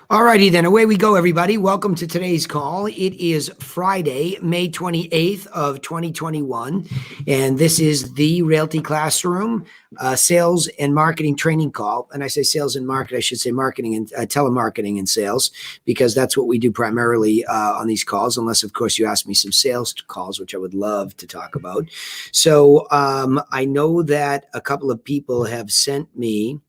All righty then, away we go, everybody. Welcome to today's call. It is Friday, May 28th of 2021, and this is the Realty Classroom sales and marketing training call. And I say sales and market, I should say marketing and telemarketing and sales, because that's what we do primarily on these calls, unless, of course, you ask me some sales calls, which I would love to talk about. So I know that a couple of people have sent me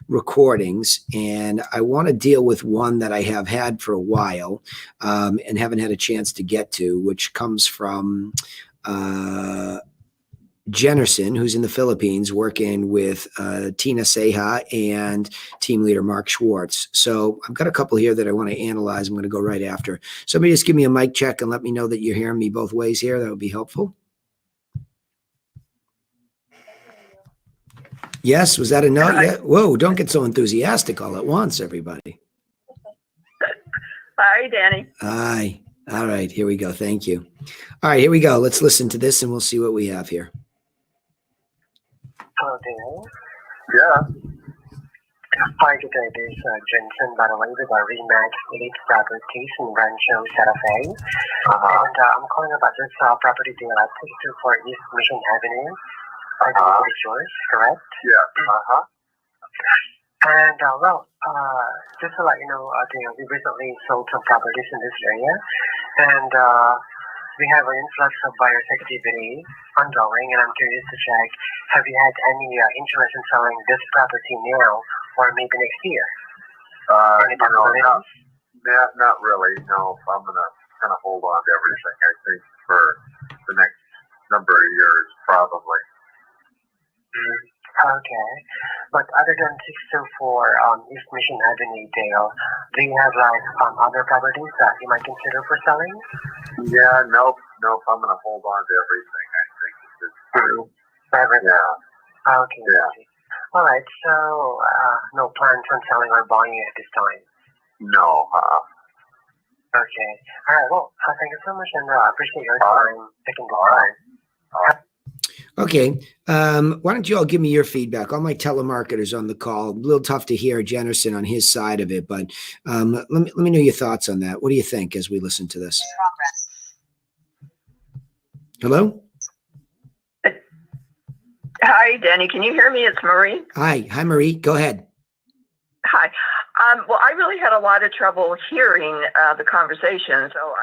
recordings, and I want to deal with one that I have had for a while and haven't had a chance to get to, which comes from Jennerson, who's in the Philippines working with Tina Seha and team leader Mark Schwartz. So I've got a couple here that I want to analyze. I'm going to go right after. Somebody just give me a mic check and let me know that you're hearing me both ways here. That would be helpful. Yes, was that a no? Yeah. Whoa, don't get so enthusiastic all at once, everybody. Hi, Danny. Hi. All right, here we go. Thank you. All right, here we go. Let's listen to this and we'll see what we have here. Hello, Danny. Yeah. Hi, today this is Jensen, by the way, with our rematch Elite Properties in Rancho Santa Fe. And I'm calling about this property deal at 624 East Mission Avenue. I believe it's yours, correct? Yeah. And just to let you know, we recently sold some properties in this area, and we have an influx of buyers activity ongoing. And I'm curious to check: have you had any interest in selling this property now, or maybe next year? Not really. No, I'm gonna kind of hold on to everything. I think for the next number of years, probably. Okay, but other than 624 East Mission Avenue, Dale, do you have other properties that you might consider for selling? Yeah, nope. I'm gonna hold on to everything. I think it's true. Everything. Yeah. Okay. Yeah. All right. So no plans on selling or buying at this time. No. Okay. All right. Well, thank you so much, and I appreciate your time taking the time. Okay. Why don't you all give me your feedback? All my telemarketers on the call. A little tough to hear Jennerson on his side of it, but let me know your thoughts on that. What do you think as we listen to this? Hello? Hi, Danny. Can you hear me? It's Marie. Hi, Marie. Go ahead. Hi. Well, I really had a lot of trouble hearing the conversation, so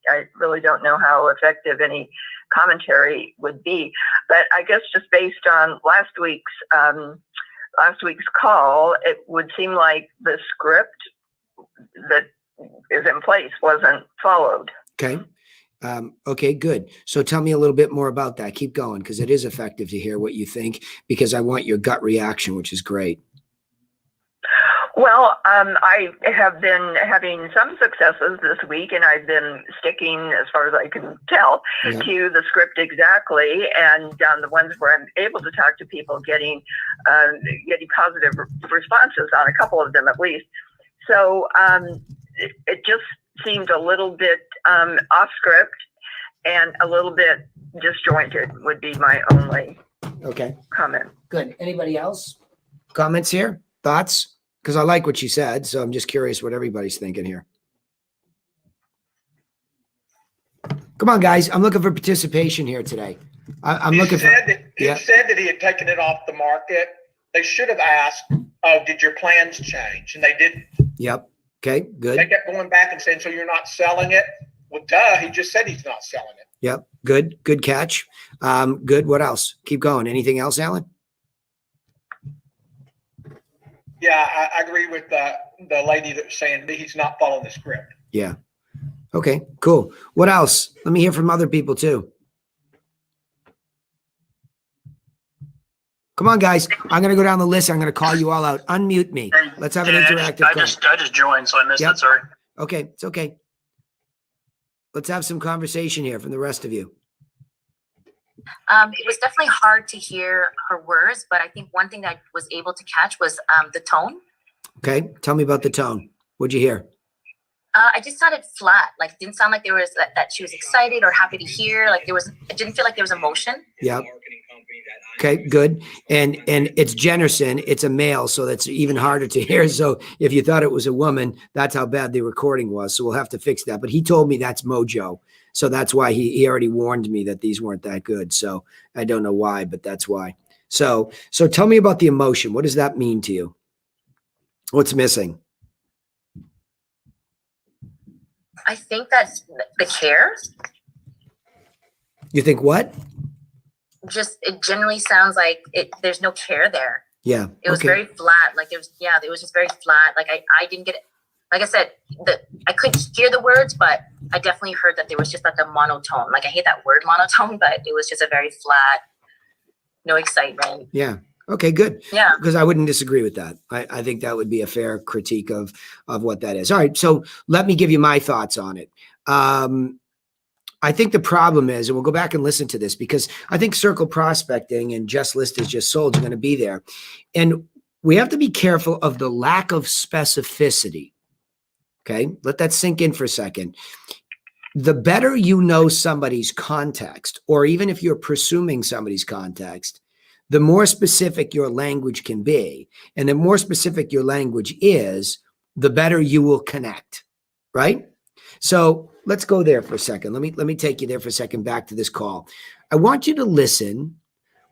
I really don't know how effective any commentary would be. But I guess just based on last week's call, it would seem like the script that is in place wasn't followed. Okay. Okay, good. So tell me a little bit more about that. Keep going, because it is effective to hear what you think, because I want your gut reaction, which is great. Well, I have been having some successes this week, and I've been sticking, as far as I can tell, to the script exactly. And the ones where I'm able to talk to people, getting positive responses on a couple of them at least. So it just seemed a little bit off script and a little bit disjointed would be my only comment. Good. Anybody else? Comments here? Thoughts? Because I like what you said, so I'm just curious what everybody's thinking here. Come on, guys. I'm looking for participation here today. He said that he had taken it off the market. They should have asked, "Oh, did your plans change?" And they didn't. Yep. Okay, good. They kept going back and saying, "So you're not selling it?" Well, duh. He just said he's not selling it. Yep. Good. Good catch. Good. What else? Keep going. Anything else, Alan? Yeah, I agree with the lady that was saying that he's not following the script. Yeah. Okay, cool. What else? Let me hear from other people too. Come on, guys. I'm going to go down the list. I'm going to call you all out. Unmute me. Let's have an interactive call. I just joined, so I missed it. Sorry. Okay, it's okay. Let's have some conversation here from the rest of you. It was definitely hard to hear her words, but I think one thing that I was able to catch was the tone. Okay, tell me about the tone. What'd you hear? I just sounded flat. Like, it didn't sound like there was that she was excited or happy to hear. Like, it didn't feel like there was emotion. Yeah. Okay, good. And it's Jennerson. It's a male, so that's even harder to hear. So if you thought it was a woman, that's how bad the recording was. So we'll have to fix that. But he told me that's Mojo. So that's why he already warned me that these weren't that good. So I don't know why, but that's why. So tell me about the emotion. What does that mean to you? What's missing? I think that's the care. You think what? Just, it generally sounds like there's no care there. Yeah. It was very flat. Like, it was just very flat. Like, I didn't get it. Like I said, I couldn't hear the words, but I definitely heard that there was just like a monotone. Like, I hate that word monotone, but it was just a very flat, no excitement. Yeah. Okay, good. Yeah. Because I wouldn't disagree with that. I think that would be a fair critique of what that is. All right. So let me give you my thoughts on it. I think the problem is, and we'll go back and listen to this, because I think circle prospecting and just listed, just sold are going to be there. And we have to be careful of the lack of specificity. Okay. Let that sink in for a second. The better you know somebody's context, or even if you're presuming somebody's context, the more specific your language can be. And the more specific your language is, the better you will connect. Right? So let's go there for a second. Let me take you there for a second, back to this call. I want you to listen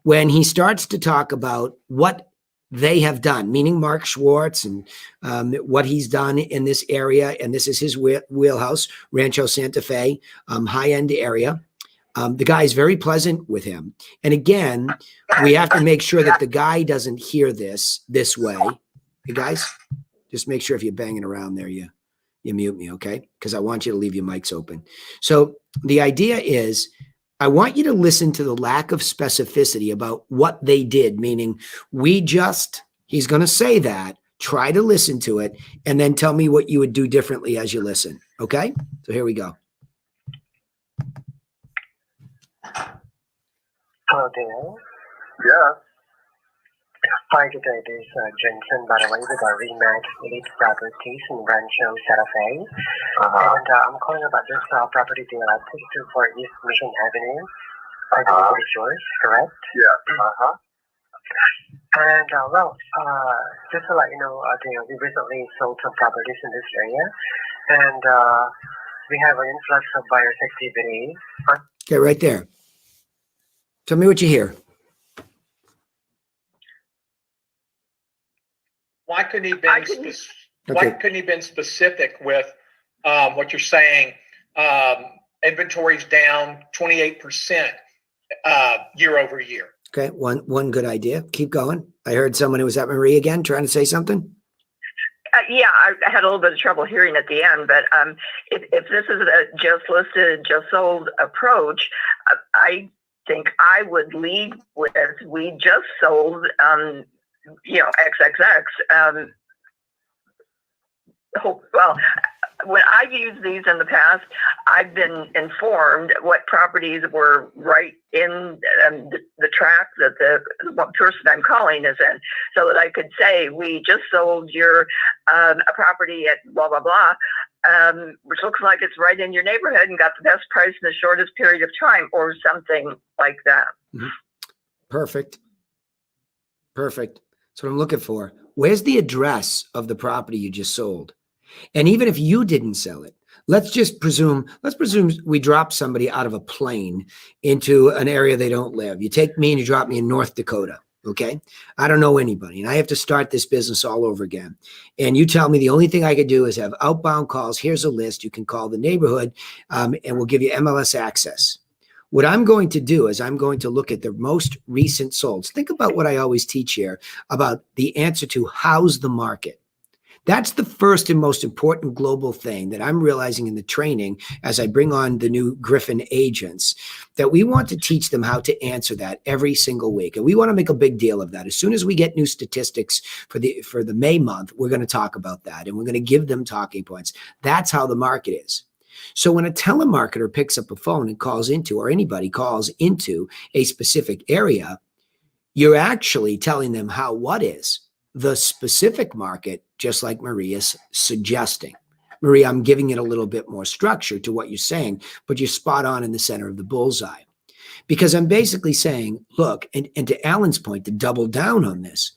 when he starts to talk about what they have done, meaning Mark Schwartz, and what he's done in this area. And this is his wheelhouse, Rancho Santa Fe, high-end area. The guy is very pleasant with him. And again, we have to make sure that the guy doesn't hear this way. Hey, guys, just make sure if you're banging around there, you mute me, okay? Because I want you to leave your mics open. So the idea is, I want you to listen to the lack of specificity about what they did, meaning he's going to say that, try to listen to it, and then tell me what you would do differently as you listen, okay? So here we go. Hello there. Yeah. Hi, good day. This is Jensen, by the way, with our Remax Elite Properties in Rancho Santa Fe. And I'm calling about this property deal at 624 East Mission Avenue. I believe it's yours, correct? Yeah. And just to let you know, we recently sold some properties in this area, and we have an influx of buyers activity. Okay, right there. Tell me what you hear. Why couldn't he been specific with what you're saying? Inventory's down 28% year over year. Okay, one good idea. Keep going. I heard someone who was at Marie again trying to say something. Yeah, I had a little bit of trouble hearing at the end, but if this is a just listed, just sold approach, I think I would lead with, we just sold, XXX. Well, when I've used these in the past, I've been informed what properties were right in the track that the person I'm calling is in, so that I could say, we just sold your a property at blah, blah, blah, which looks like it's right in your neighborhood and got the best price in the shortest period of time, or something like that. Mm-hmm. Perfect. That's what I'm looking for. Where's the address of the property you just sold? And even if you didn't sell it, let's presume we drop somebody out of a plane into an area they don't live. You take me and you drop me in North Dakota. Okay. I don't know anybody and I have to start this business all over again. And you tell me the only thing I could do is have outbound calls. Here's a list. You can call the neighborhood and we'll give you MLS access. What I'm going to do is I'm going to look at the most recent solds. Think about what I always teach here about the answer to how's the market. That's the first and most important global thing that I'm realizing in the training as I bring on the new Griffin agents, that we want to teach them how to answer that every single week. And we want to make a big deal of that. As soon as we get new statistics for the May month, we're going to talk about that and we're going to give them talking points. That's how the market is. So when a telemarketer picks up a phone and calls into, or anybody calls into a specific area, you're actually telling them how what is the specific market, just like Maria's suggesting. Marie, I'm giving it a little bit more structure to what you're saying, but you're spot on in the center of the bullseye. Because I'm basically saying, look, and to Alan's point, to double down on this,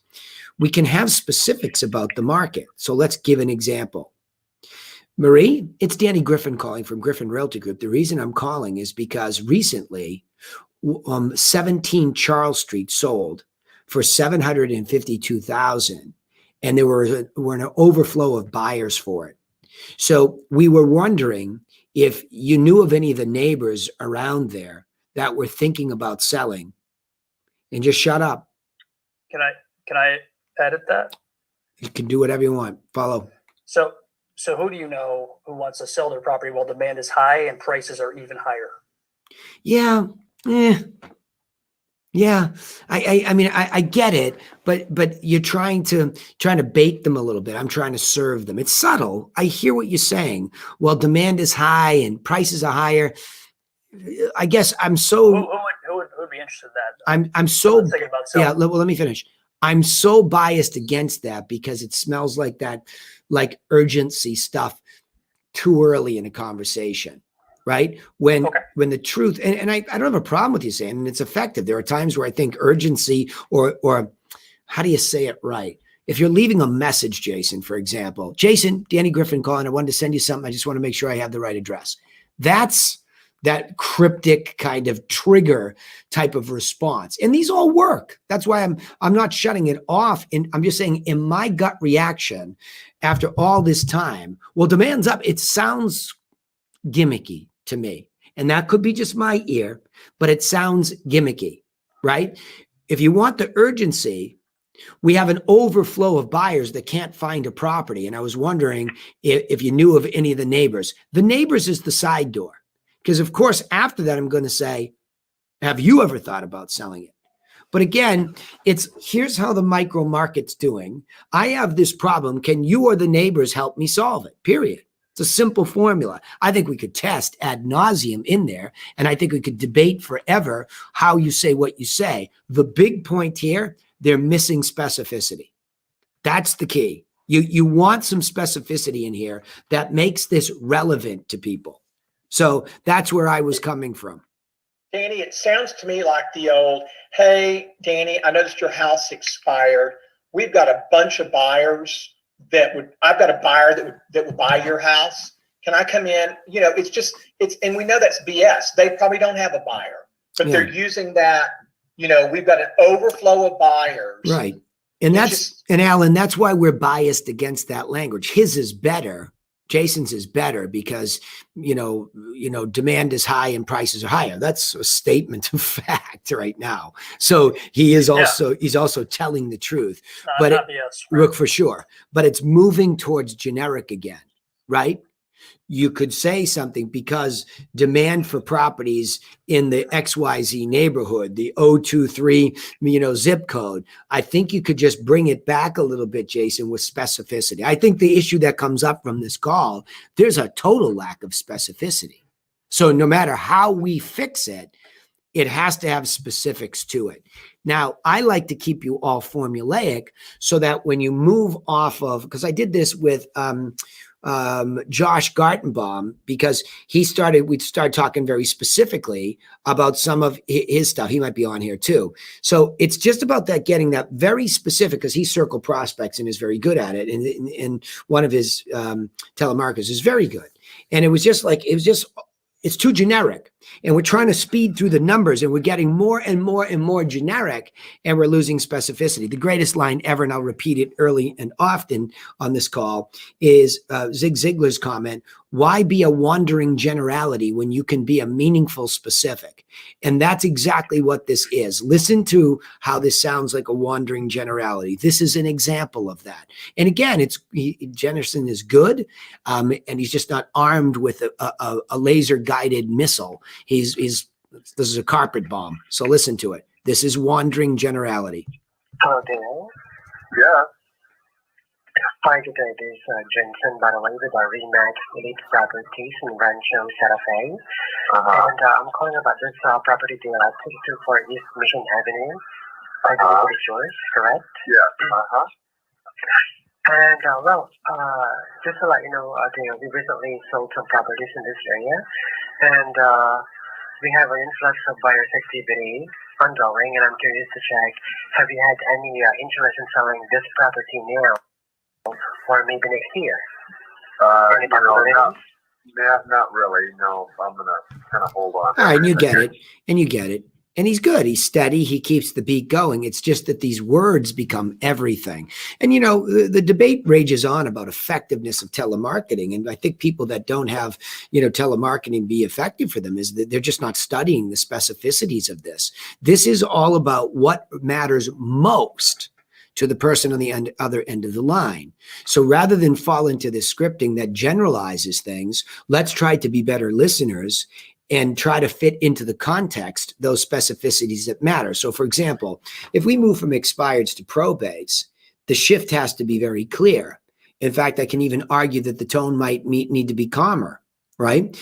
we can have specifics about the market. So let's give an example. Marie, it's Danny Griffin calling from Griffin Realty Group. The reason I'm calling is because recently 17 Charles Street sold for $752,000, and there were an overflow of buyers for it. So we were wondering if you knew of any of the neighbors around there that were thinking about selling. And just shut up. Can I edit that? You can do whatever you want. Follow. So who do you know who wants to sell their property while demand is high and prices are even higher? Yeah. Yeah. I mean, I get it, but you're trying to bait them a little bit. I'm trying to serve them. It's subtle. I hear what you're saying. Well, demand is high and prices are higher. I guess I'm so. Who would be interested in that? I'm so. Thinking about selling. Yeah. Well, let me finish. I'm so biased against that because it smells like that, like urgency stuff too early in a conversation, right? When the truth, and I don't have a problem with you saying, and it's effective. There are times where I think urgency or how do you say it right? If you're leaving a message, Jason, for example, Jason, Danny Griffin calling, I wanted to send you something. I just want to make sure I have the right address. That's that cryptic kind of trigger type of response. And these all work. That's why I'm not shutting it off. And I'm just saying in my gut reaction after all this time, well, demand's up. It sounds gimmicky to me. And that could be just my ear, but it sounds gimmicky, right? If you want the urgency, we have an overflow of buyers that can't find a property. And I was wondering if you knew of any of the neighbors. The neighbors is the side door. Because, of course, after that, I'm going to say, have you ever thought about selling it? But again, here's how the micro market's doing. I have this problem. Can you or the neighbors help me solve it? Period. It's a simple formula. I think we could test ad nauseum in there, and I think we could debate forever how you say what you say. The big point here, they're missing specificity. That's the key. You want some specificity in here that makes this relevant to people. So that's where I was coming from. Danny, it sounds to me like the old, hey, Danny, I noticed your house expired. We've got a bunch of buyers I've got a buyer that would buy your house. Can I come in? You know, and we know that's BS. They probably don't have a buyer, but they're using that, we've got an overflow of buyers. Right. And and Alan, that's why we're biased against that language. His is better. Jason's is better because, demand is high and prices are higher. That's a statement of fact right now. So he's also telling the truth, look for sure, but it's moving towards generic again, right? You could say something because demand for properties in the XYZ neighborhood, the 023, zip code. I think you could just bring it back a little bit, Jason, with specificity. I think the issue that comes up from this call, there's a total lack of specificity. So no matter how we fix it, it has to have specifics to it. Now, I like to keep you all formulaic so that when you move off of, because I did this with Josh Gartenbaum, because we started talking very specifically about some of his stuff. He might be on here too. So it's just about that, getting that very specific, because he circled prospects and is very good at it. And one of his telemarketers is very good. And it's too generic. And we're trying to speed through the numbers and we're getting more and more and more generic and we're losing specificity. The greatest line ever, and I'll repeat it early and often on this call, is Zig Ziglar's comment, why be a wandering generality when you can be a meaningful specific? And that's exactly what this is. Listen to how this sounds like a wandering generality. This is an example of that. And again, Jennerson is good, and he's just not armed with a laser guided missile. This is a carpet bomb. So listen to it. This is wandering generality. Hello, Daniel. Yeah. Hi, good day. This is Jensen, by the way, with our RE/MAX Elite Properties in Rancho Santa Fe. And I'm calling about this property deal at 224 East Mission Avenue. I believe it is yours, correct? Yeah. And just to let you know, Daniel, we recently sold some properties in this area, and we have an influx of buyers activity ongoing. And I'm curious to check: have you had any interest in selling this property now, or maybe next year? Any possibilities? Not really. No, I'm gonna kind of hold on. All right, and you get it, and you get it. And he's good. He's steady. He keeps the beat going. It's just that these words become everything. And, you know, the debate rages on about effectiveness of telemarketing. And I think people that don't have, you know, telemarketing be effective for them is that they're just not studying the specificities of this. This is all about what matters most to the person on the other end of the line. So rather than fall into this scripting that generalizes things, let's try to be better listeners and try to fit into the context those specificities that matter. So for example, if we move from expireds to probates, the shift has to be very clear. In fact, I can even argue that the tone might need to be calmer, right?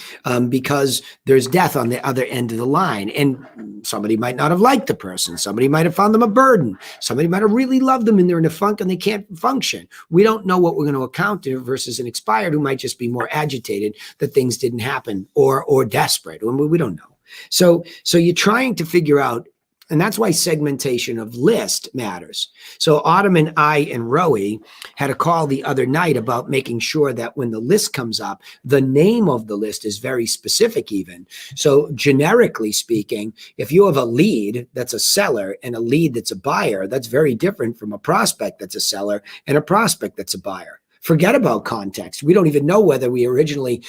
Because there's death on the other end of the line. And somebody might not have liked the person. Somebody might have found them a burden. Somebody might have really loved them and they're in a funk and they can't function. We don't know what we're going to account to versus an expired who might just be more agitated that things didn't happen or desperate. We don't know. So you're trying to figure out, and that's why segmentation of list matters. So Autumn and I and Rowie had a call the other night about making sure that when the list comes up, the name of the list is very specific even. So generically speaking, if you have a lead that's a seller and a lead that's a buyer, that's very different from a prospect that's a seller and a prospect that's a buyer. Forget about context. We don't even know whether we originally,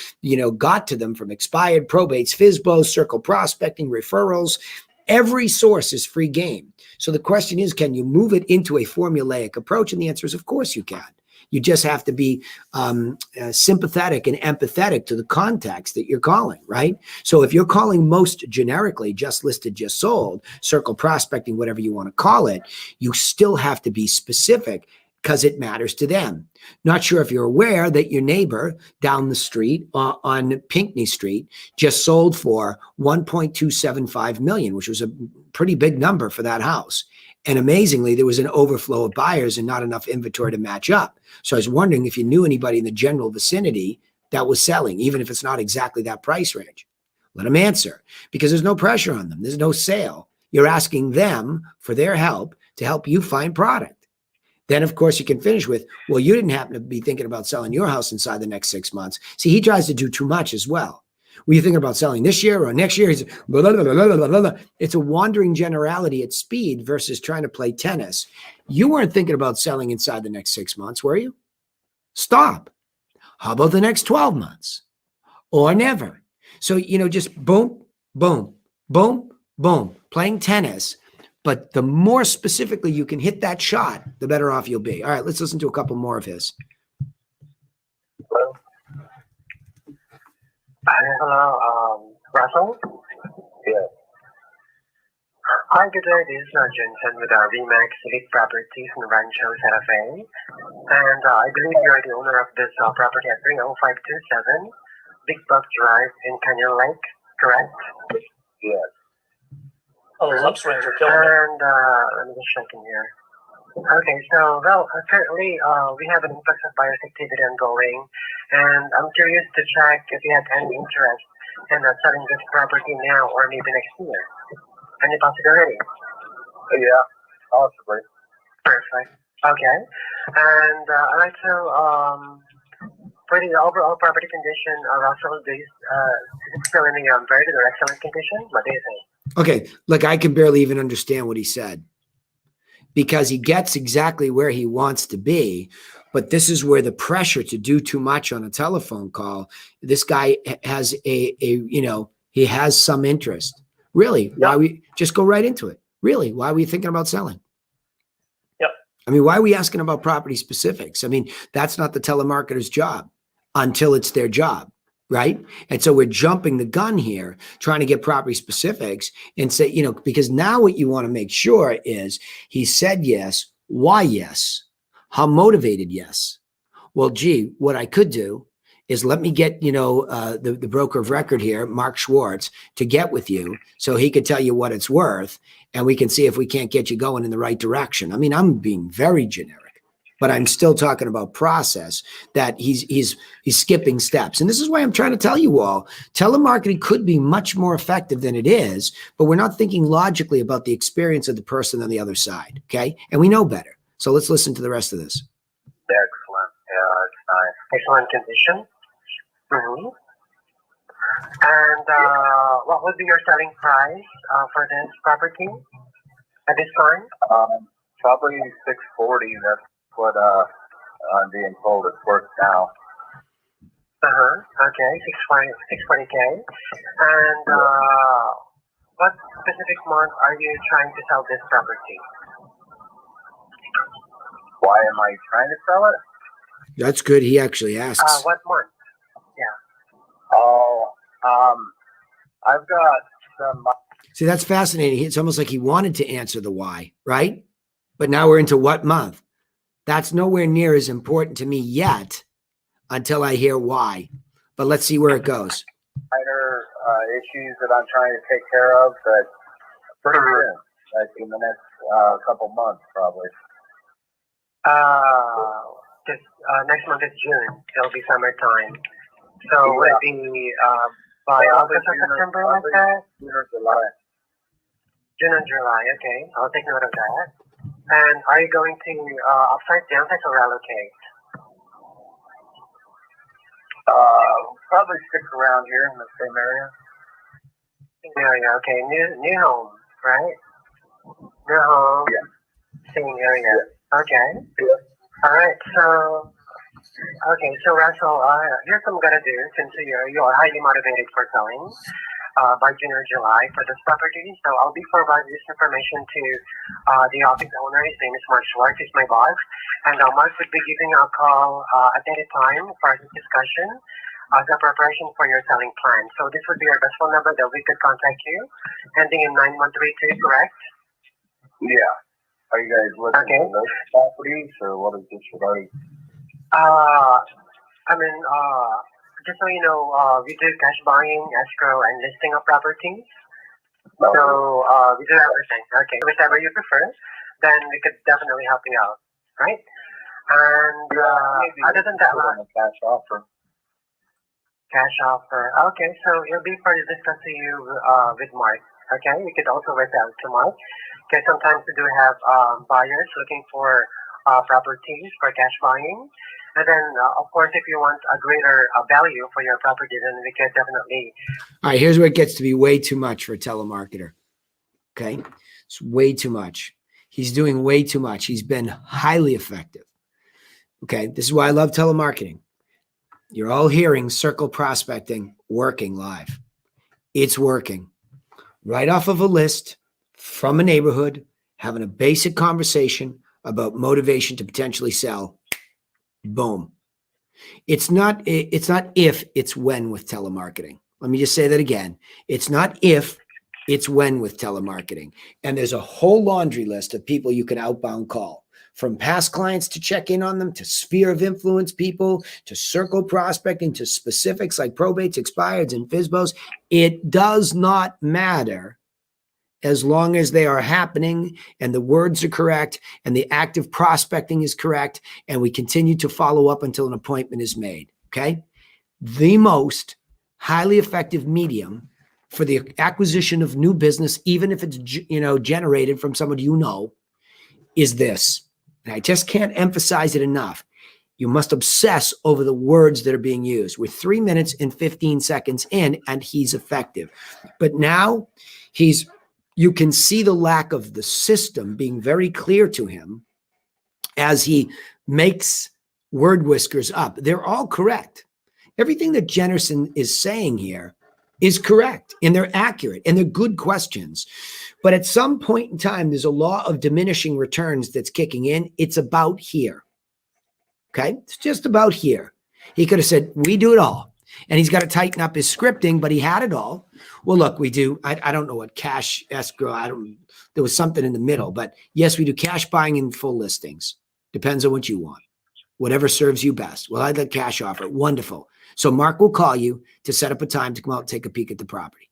got to them from expired, probates, FSBOs, circle prospecting, referrals. Every source is free game. So the question is, can you move it into a formulaic approach? And the answer is, of course you can. You just have to be sympathetic and empathetic to the context that you're calling, right? So if you're calling most generically, just listed, just sold, circle prospecting, whatever you want to call it, you still have to be specific because it matters to them. Not sure if you're aware that your neighbor down the street on Pinckney Street just sold for $1.275 million, which was a pretty big number for that house. And amazingly, there was an overflow of buyers and not enough inventory to match up. So I was wondering if you knew anybody in the general vicinity that was selling, even if it's not exactly that price range. Let them answer, because there's no pressure on them. There's no sale. You're asking them for their help to help you find product. Then, of course, you can finish with, well, you didn't happen to be thinking about selling your house inside the next 6 months. See, he tries to do too much as well. Were you thinking about selling this year or next year? He's blah, blah, blah, blah, blah, blah. It's a wandering generality at speed versus trying to play tennis. You weren't thinking about selling inside the next 6 months, were you? Stop. How about the next 12 months? Or never. So, just boom, boom, boom, boom, playing tennis. But the more specifically you can hit that shot, the better off you'll be. All right, let's listen to a couple more of his. Hello. Hello, Russell? Yeah. Hi, good day. This is Jensen with VMAX Elite Properties in Rancho Santa Fe. And I believe you're the owner of this property at 30527 Big Buck Drive in Canyon Lake, correct? Yes. Oh, those upswings are killing me. And let me just check in here. Okay, so currently we have an influx of buyers activity ongoing, and I'm curious to check if you have any interest in selling this property now or maybe next year. Any possibility? Yeah, possibly. Perfect. Okay, and I'd like to for the overall property condition, Russell, is it still in a very good or excellent condition? What do you think? Okay, look, I can barely even understand what he said because he gets exactly where he wants to be. But this is where the pressure to do too much on a telephone call, this guy has he has some interest. Really? Why we just go right into it? Really? Why are we thinking about selling? Yep. I mean, why are we asking about property specifics? I mean, that's not the telemarketer's job until it's their job. Right. And so we're jumping the gun here, trying to get property specifics and say, because now what you want to make sure is he said yes. Why yes? How motivated yes? Well, gee, what I could do is let me get, the broker of record here, Mark Schwartz, to get with you so he could tell you what it's worth. And we can see if we can't get you going in the right direction. I mean, I'm being very generic. but I'm still talking about process, that he's skipping steps. And this is why I'm trying to tell you all, telemarketing could be much more effective than it is, but we're not thinking logically about the experience of the person on the other side. Okay. And we know better. So let's listen to the rest of this. Excellent. Yeah, it's nice. Excellent condition. Mm-hmm. And what would be your selling price for this property at this time? Probably 640. That's what I'm being told it's worth now. Okay, 640K. And what specific month are you trying to sell this property? Why am I trying to sell it? That's good. He actually asks. What month? Oh, I've got some. See, that's fascinating. It's almost like he wanted to answer the why, right? But now we're into what month? That's nowhere near as important to me yet until I hear why. But let's see where it goes. Minor issues that I'm trying to take care of, but pretty soon, like in the next couple months, probably. This next month is June. It'll be summertime. So would it be by August or September like that? June or July. June and July. Okay, I'll take note of that. And are you going to upsize, downsize, or relocate? Probably stick around here in the same area. Area. Okay, new home, right? New home. Yeah. Same area. Okay. Yeah. All right. So. Okay, so Russell, here's what I'm gonna do since you are highly motivated for selling by June or July for this property. So I'll be providing this information to the office owner. His name is Mark Schwartz. He's my boss, and Mark would be giving a call at any time for this discussion as a preparation for your selling plan. So this would be our best phone number that we could contact you, ending in 9132, correct? Yeah. Are you guys looking Okay. for those properties, or what is this regarding? Just so you know, we do cash buying, escrow, and listing of properties. So we do everything. Okay, whichever you prefer, then we could definitely help you out, right? And other than that, on a cash offer. cash offer. Okay, so it'll be for discussing you with Mark. Okay, you could also reach out to Mark. Okay, sometimes we do have buyers looking for properties for cash buying. And then, of course, if you want a greater value for your property, then we can definitely. All right, here's where it gets to be way too much for a telemarketer. Okay. It's way too much. He's doing way too much. He's been highly effective. Okay. This is why I love telemarketing. You're all hearing circle prospecting working live. It's working right off of a list from a neighborhood, having a basic conversation about motivation to potentially sell. Boom. It's not if, it's when with telemarketing. Let me just say that again. It's not if, it's when with telemarketing. And there's a whole laundry list of people you can outbound call, from past clients to check in on them, to sphere of influence people, to circle prospecting, to specifics like probates, expireds, and FSBOs. It does not matter as long as they are happening and the words are correct and the active prospecting is correct and we continue to follow up until an appointment is made, okay? The most highly effective medium for the acquisition of new business, even if it's, generated from somebody is this. And I just can't emphasize it enough. You must obsess over the words that are being used. We're 3 minutes and 15 seconds in and he's effective. But now you can see the lack of the system being very clear to him as he makes word whiskers up. They're all correct. Everything that Jennerson is saying here is correct and they're accurate and they're good questions. But at some point in time, there's a law of diminishing returns that's kicking in. It's about here. Okay? It's just about here. He could have said, we do it all. And he's got to tighten up his scripting, but he had it all. Well, look, we do. I don't know what cash escrow. There was something in the middle, but yes, we do cash buying and full listings. Depends on what you want. Whatever serves you best. Well, I'd like cash offer. Wonderful. So Mark will call you to set up a time to come out and take a peek at the property.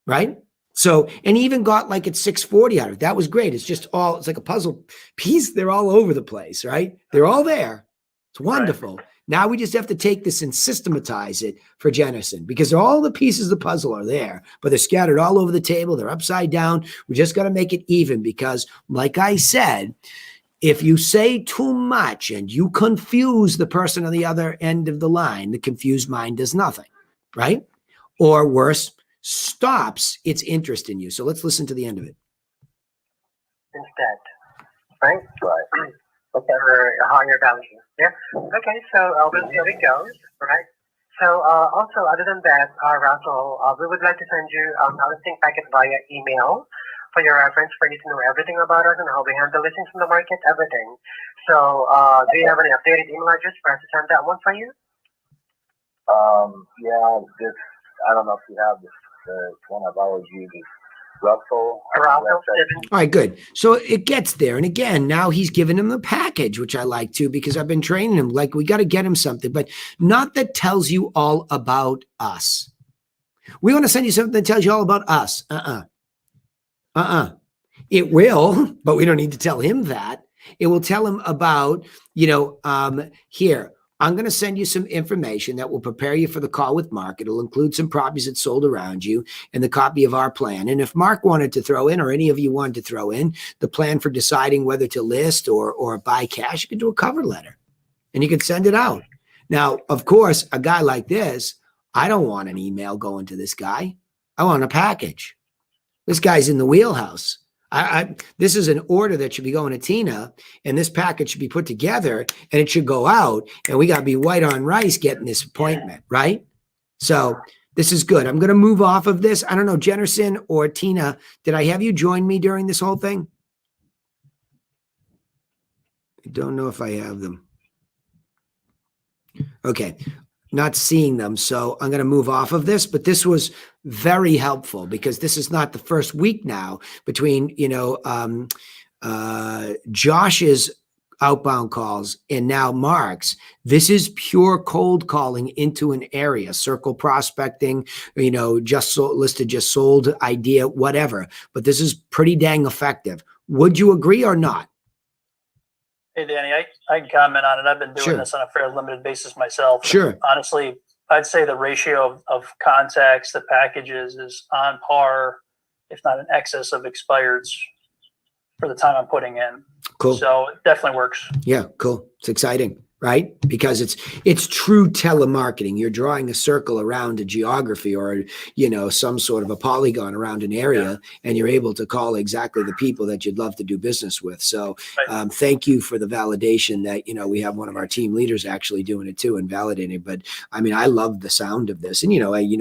Right? So, and he even got like at 640 out of it. That was great. It's just all, it's like a puzzle piece. They're all over the place, right? They're all there. It's wonderful. Now we just have to take this and systematize it for Jennison because all the pieces of the puzzle are there, but they're scattered all over the table. They're upside down. We just got to make it even because, like I said, if you say too much and you confuse the person on the other end of the line, the confused mind does nothing, right? Or worse, stops its interest in you. So let's listen to the end of it. Instead, right? Right. Okay. Or higher value. Yeah. Okay. So we'll see how it goes, right? So also, other than that, Russell, we would like to send you our listing packet via email for your reference, for you to know everything about us and how we handle listings in the market, everything. So do you have any updated email address for us to send that one for you? Yeah, this, I don't know if you have this, one I've always used is Russell. Russell. All right, good. So it gets there. And again, now he's given him the package, which I like too, because I've been training him. Like, we got to get him something, but not that tells you all about us. We want to send you something that tells you all about us. It will, but we don't need to tell him that. It will tell him about, here, I'm going to send you some information that will prepare you for the call with Mark. It'll include some properties that sold around you and the copy of our plan. And if Mark wanted to throw in, or any of you wanted to throw in, the plan for deciding whether to list or buy cash, you could do a cover letter and you could send it out. Now, of course, a guy like this, I don't want an email going to this guy. I want a package. This guy's in the wheelhouse. This is an order that should be going to Tina, and this package should be put together and it should go out, and we got to be white on rice getting this appointment, right? So this is good. I'm going to move off of this. I don't know, Jennison or Tina, did I have you join me during this whole thing? I don't know if I have them. Okay. Not seeing them. So I'm going to move off of this, but this was very helpful because this is not the first week now between, Josh's outbound calls and now Mark's. This is pure cold calling into an area, circle prospecting, just listed, just sold idea, whatever. But this is pretty dang effective. Would you agree or not? Hey, Danny, I can comment on it. I've been doing this on a fairly limited basis myself. Sure. Honestly, I'd say the ratio of contacts, the packages is on par, if not in excess of expireds for the time I'm putting in. Cool. So it definitely works. Yeah, cool. It's exciting, right? Because it's true telemarketing. You're drawing a circle around a geography or, some sort of a polygon around an area, and you're able to call exactly the people that you'd love to do business with. So thank you for the validation that, we have one of our team leaders actually doing it too and validating. But I mean, I love the sound of this, and,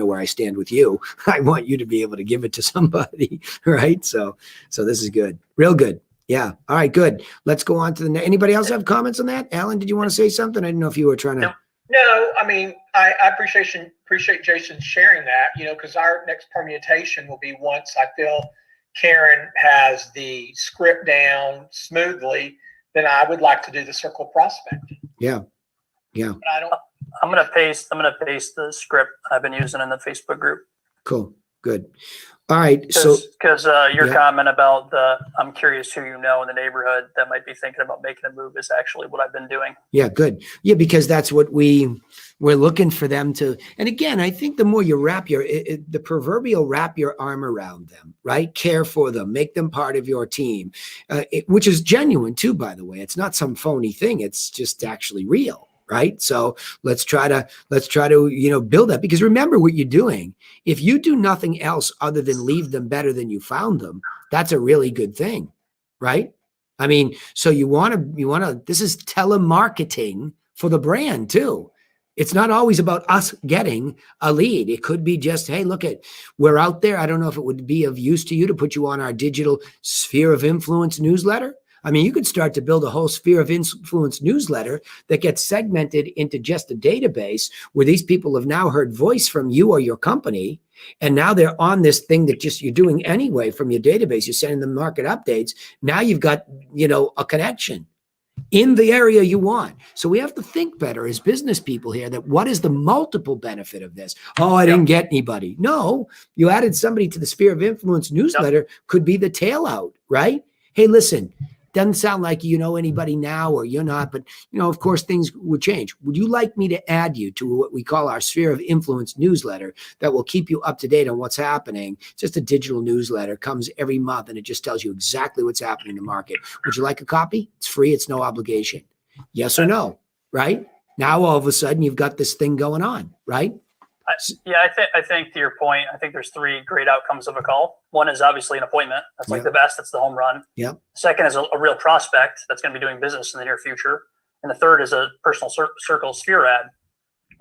where I stand with you. I want you to be able to give it to somebody, right? So this is good. Real good. Yeah. All right, good. Let's go on to the next. Anybody else have comments on that? Alan, did you want to say something? I didn't know if you were trying to. No, I mean, I appreciate Jason sharing that, because our next permutation will be once I feel Karen has the script down smoothly, then I would like to do the circle prospect. Yeah. Yeah. But I'm going to paste the script I've been using in the Facebook group. Cool. Good. All right. Because your comment about I'm curious who in the neighborhood that might be thinking about making a move is actually what I've been doing. Yeah, good. Yeah, because that's what we're looking for them to. And again, I think the more you wrap the proverbial wrap your arm around them, right? Care for them, make them part of your team, which is genuine too, by the way. It's not some phony thing. It's just actually real. Right. So let's try to, build that, because remember what you're doing. If you do nothing else other than leave them better than you found them, that's a really good thing. Right. I mean, so you want to, this is telemarketing for the brand too. It's not always about us getting a lead. It could be just, hey, we're out there. I don't know if it would be of use to you to put you on our digital sphere of influence newsletter. I mean, you could start to build a whole sphere of influence newsletter that gets segmented into just a database where these people have now heard voice from you or your company. And now they're on this thing that just you're doing anyway from your database. You're sending them market updates. Now you've got, a connection. in the area you want. So we have to think better as business people here that what is the multiple benefit of this? Oh, I didn't get anybody. No, you added somebody to the Sphere of Influence newsletter could be the tail out, right? Hey, listen, doesn't sound like you know anybody now or you're not, but of course things would change. Would you like me to add you to what we call our Sphere of Influence newsletter that will keep you up to date on what's happening? Just a digital newsletter, comes every month and it just tells you exactly what's happening in the market. Would you like a copy? It's free. It's no obligation. Yes or no, right? Now all of a sudden you've got this thing going on, right? I think to your point, I think there's three great outcomes of a call. One is obviously an appointment. That's like the best. That's the home run. Yep. Second is a real prospect that's going to be doing business in the near future. And the third is a personal circle sphere ad.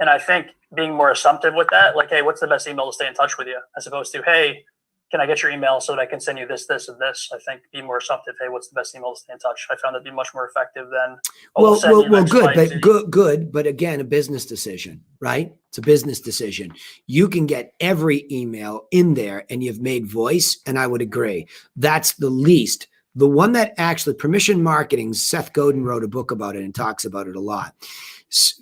And I think being more assumptive with that, like, hey, what's the best email to stay in touch with you? As opposed to, hey, can I get your email so that I can send you this, this, and this? I think be more assumptive. Hey, what's the best email to stay in touch? I found that to be much more effective than good. But again, a business decision, right? It's a business decision. You can get every email in there, and you've made voice. And I would agree. That's the least. The one that actually permission marketing. Seth Godin wrote a book about it and talks about it a lot.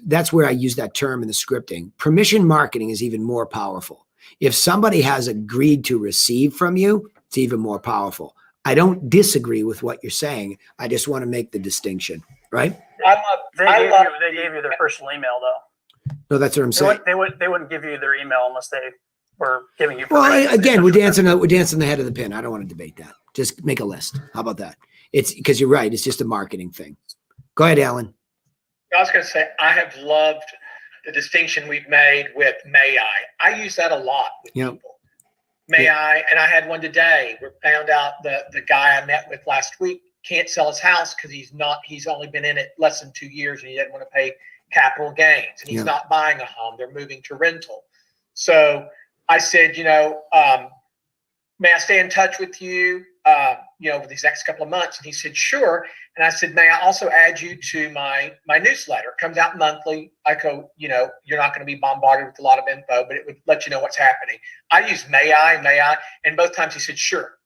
That's where I use that term in the scripting. Permission marketing is even more powerful. If somebody has agreed to receive from you, it's even more powerful. I don't disagree with what you're saying. I just want to make the distinction, right? They gave you their personal email, though. No, that's what I'm saying. They wouldn't give you their email unless they were giving you. Well, again, we're dancing the head of the pin. I don't want to debate that. Just make a list. How about that? It's because you're right. It's just a marketing thing. Go ahead, Alan. I was going to say, I have loved the distinction we've made with may I. I use that a lot with people. May I? And I had one today. We found out that the guy I met with last week can't sell his house because he's only been in it less than 2 years and he doesn't want to pay capital gains. And he's not buying a home. They're moving to rental. So I said, may I stay in touch with you, over these next couple of months? And he said, sure. And I said, may I also add you to my newsletter? It comes out monthly. I go, you're not going to be bombarded with a lot of info, but it would let you know what's happening. I use may I, and both times he said, sure.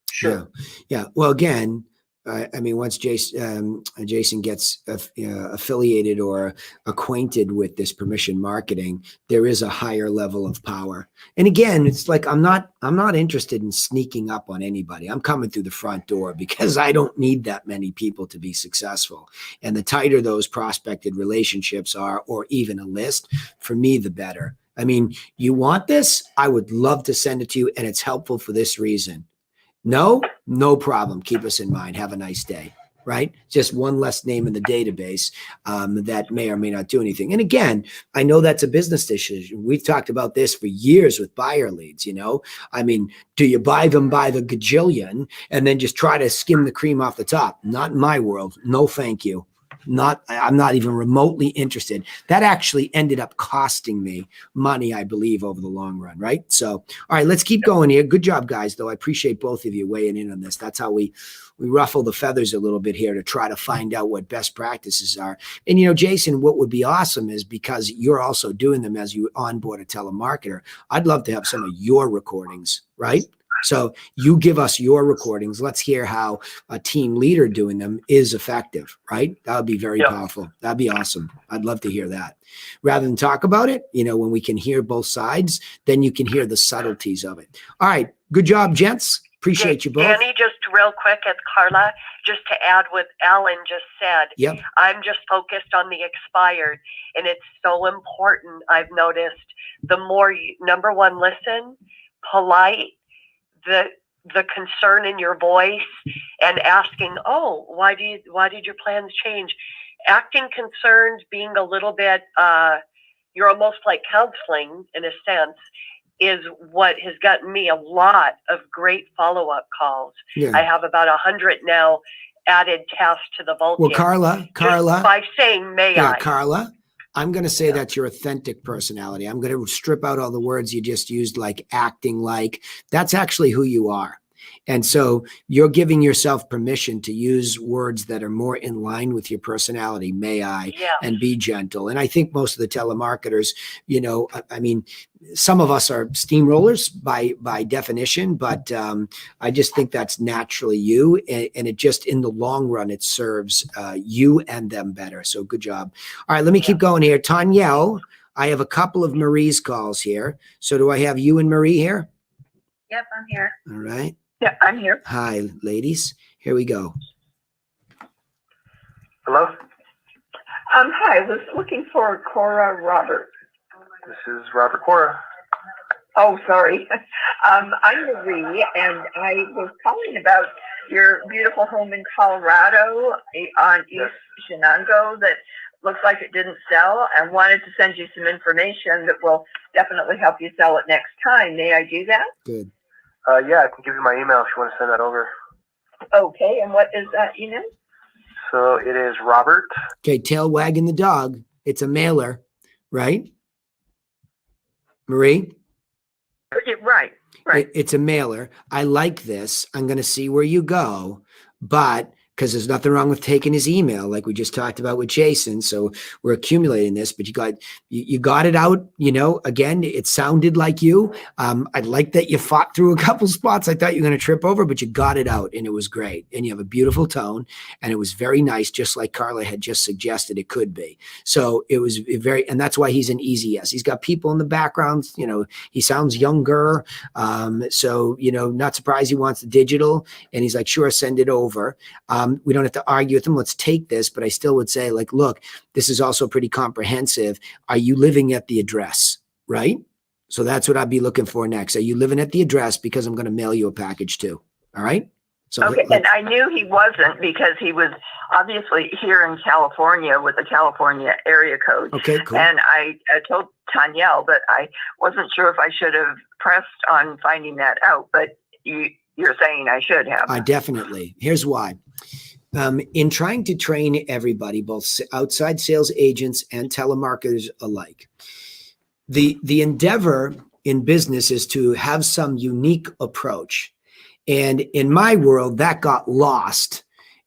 Yeah. Well, again, I mean, once Jason gets affiliated or acquainted with this permission marketing, there is a higher level of power. And again, it's like I'm not interested in sneaking up on anybody. I'm coming through the front door because I don't need that many people to be successful. And the tighter those prospected relationships are, or even a list, for me, the better. I mean, you want this? I would love to send it to you, and it's helpful for this reason. No problem. Keep us in mind. Have a nice day, right? Just one less name in the database that may or may not do anything. And again, I know that's a business decision. We've talked about this for years with buyer leads, I mean, do you buy them by the gajillion and then just try to skim the cream off the top? Not in my world. No, thank you. I'm not even remotely interested. That actually ended up costing me money, I believe, over the long run, right? So, all right, let's keep going here. Good job, guys, though. I appreciate both of you weighing in on this. That's how we ruffle the feathers a little bit here to try to find out what best practices are. And, Jason, what would be awesome is because you're also doing them as you onboard a telemarketer, I'd love to have some of your recordings, right? So you give us your recordings. Let's hear how a team leader doing them is effective, right? That would be very powerful. That'd be awesome. I'd love to hear that. Rather than talk about it, when we can hear both sides, then you can hear the subtleties of it. All right. Good job, gents. Appreciate you both. Danny, just real quick, it's Carla, just to add what Alan just said. I'm just focused on the expired, and it's so important. I've noticed the more you, number one, listen, polite, the concern in your voice, and asking, oh, why did your plans change? Acting concerned, being a little bit, you're almost like counseling in a sense, is what has gotten me a lot of great follow-up calls. I have about 100 now added tasks to the Vulcan. Well, Carla, just by saying, may I? Carla, I'm going to say that's your authentic personality. I'm going to strip out all the words you just used, like acting like. That's actually who you are. And so you're giving yourself permission to use words that are more in line with your personality, may I, and be gentle. And I think most of the telemarketers, you know, I mean, some of us are steamrollers by definition, but I just think that's naturally you. And it just, in the long run, it serves you and them better. So good job. All right, let me keep going here. Tanyelle, I have a couple of Marie's calls here. So do I have you and Marie here? Yep, I'm here. All right. Yeah, I'm here. Hi, ladies. Here we go. Hello? Hi, I was looking for Cora Robert. This is Robert Cora. Oh, sorry. I'm Marie, and I was calling about your beautiful home in Colorado on East Shenango that looks like it didn't sell, and wanted to send you some information that will definitely help you sell it next time. May I do that? Good. Yeah, I can give you my email if you want to send that over. Okay, and what is that email? So it is Robert. Okay, tail wagging the dog. It's a mailer, right? Marie? Right. It's a mailer. I like this. I'm going to see where you go, but because there's nothing wrong with taking his email, like we just talked about with Jason. So we're accumulating this, but you got it out. You know, again, it sounded like you. I like that you fought through a couple spots. I thought you were going to trip over, but you got it out, and it was great. And you have a beautiful tone, and it was very nice, just like Carla had just suggested it could be. So it was and that's why he's an easy yes. He's got people in the background. You know, he sounds younger. So, you know, not surprised he wants the digital, and he's like, sure, send it over. We don't have to argue with him. Let's take this. But I still would say, like, look, this is also pretty comprehensive. Are you living at the address? Right? So that's what I'd be looking for next. Are you living at the address? Because I'm going to mail you a package too. All right. So okay. And I knew he wasn't, because he was obviously here in California with a California area code. Okay, cool. And I told Tanyelle that I wasn't sure if I should have pressed on finding that out, but you're saying I should have. Definitely. Here's why. In trying to train everybody, both outside sales agents and telemarketers alike, the endeavor in business is to have some unique approach. And in my world, that got lost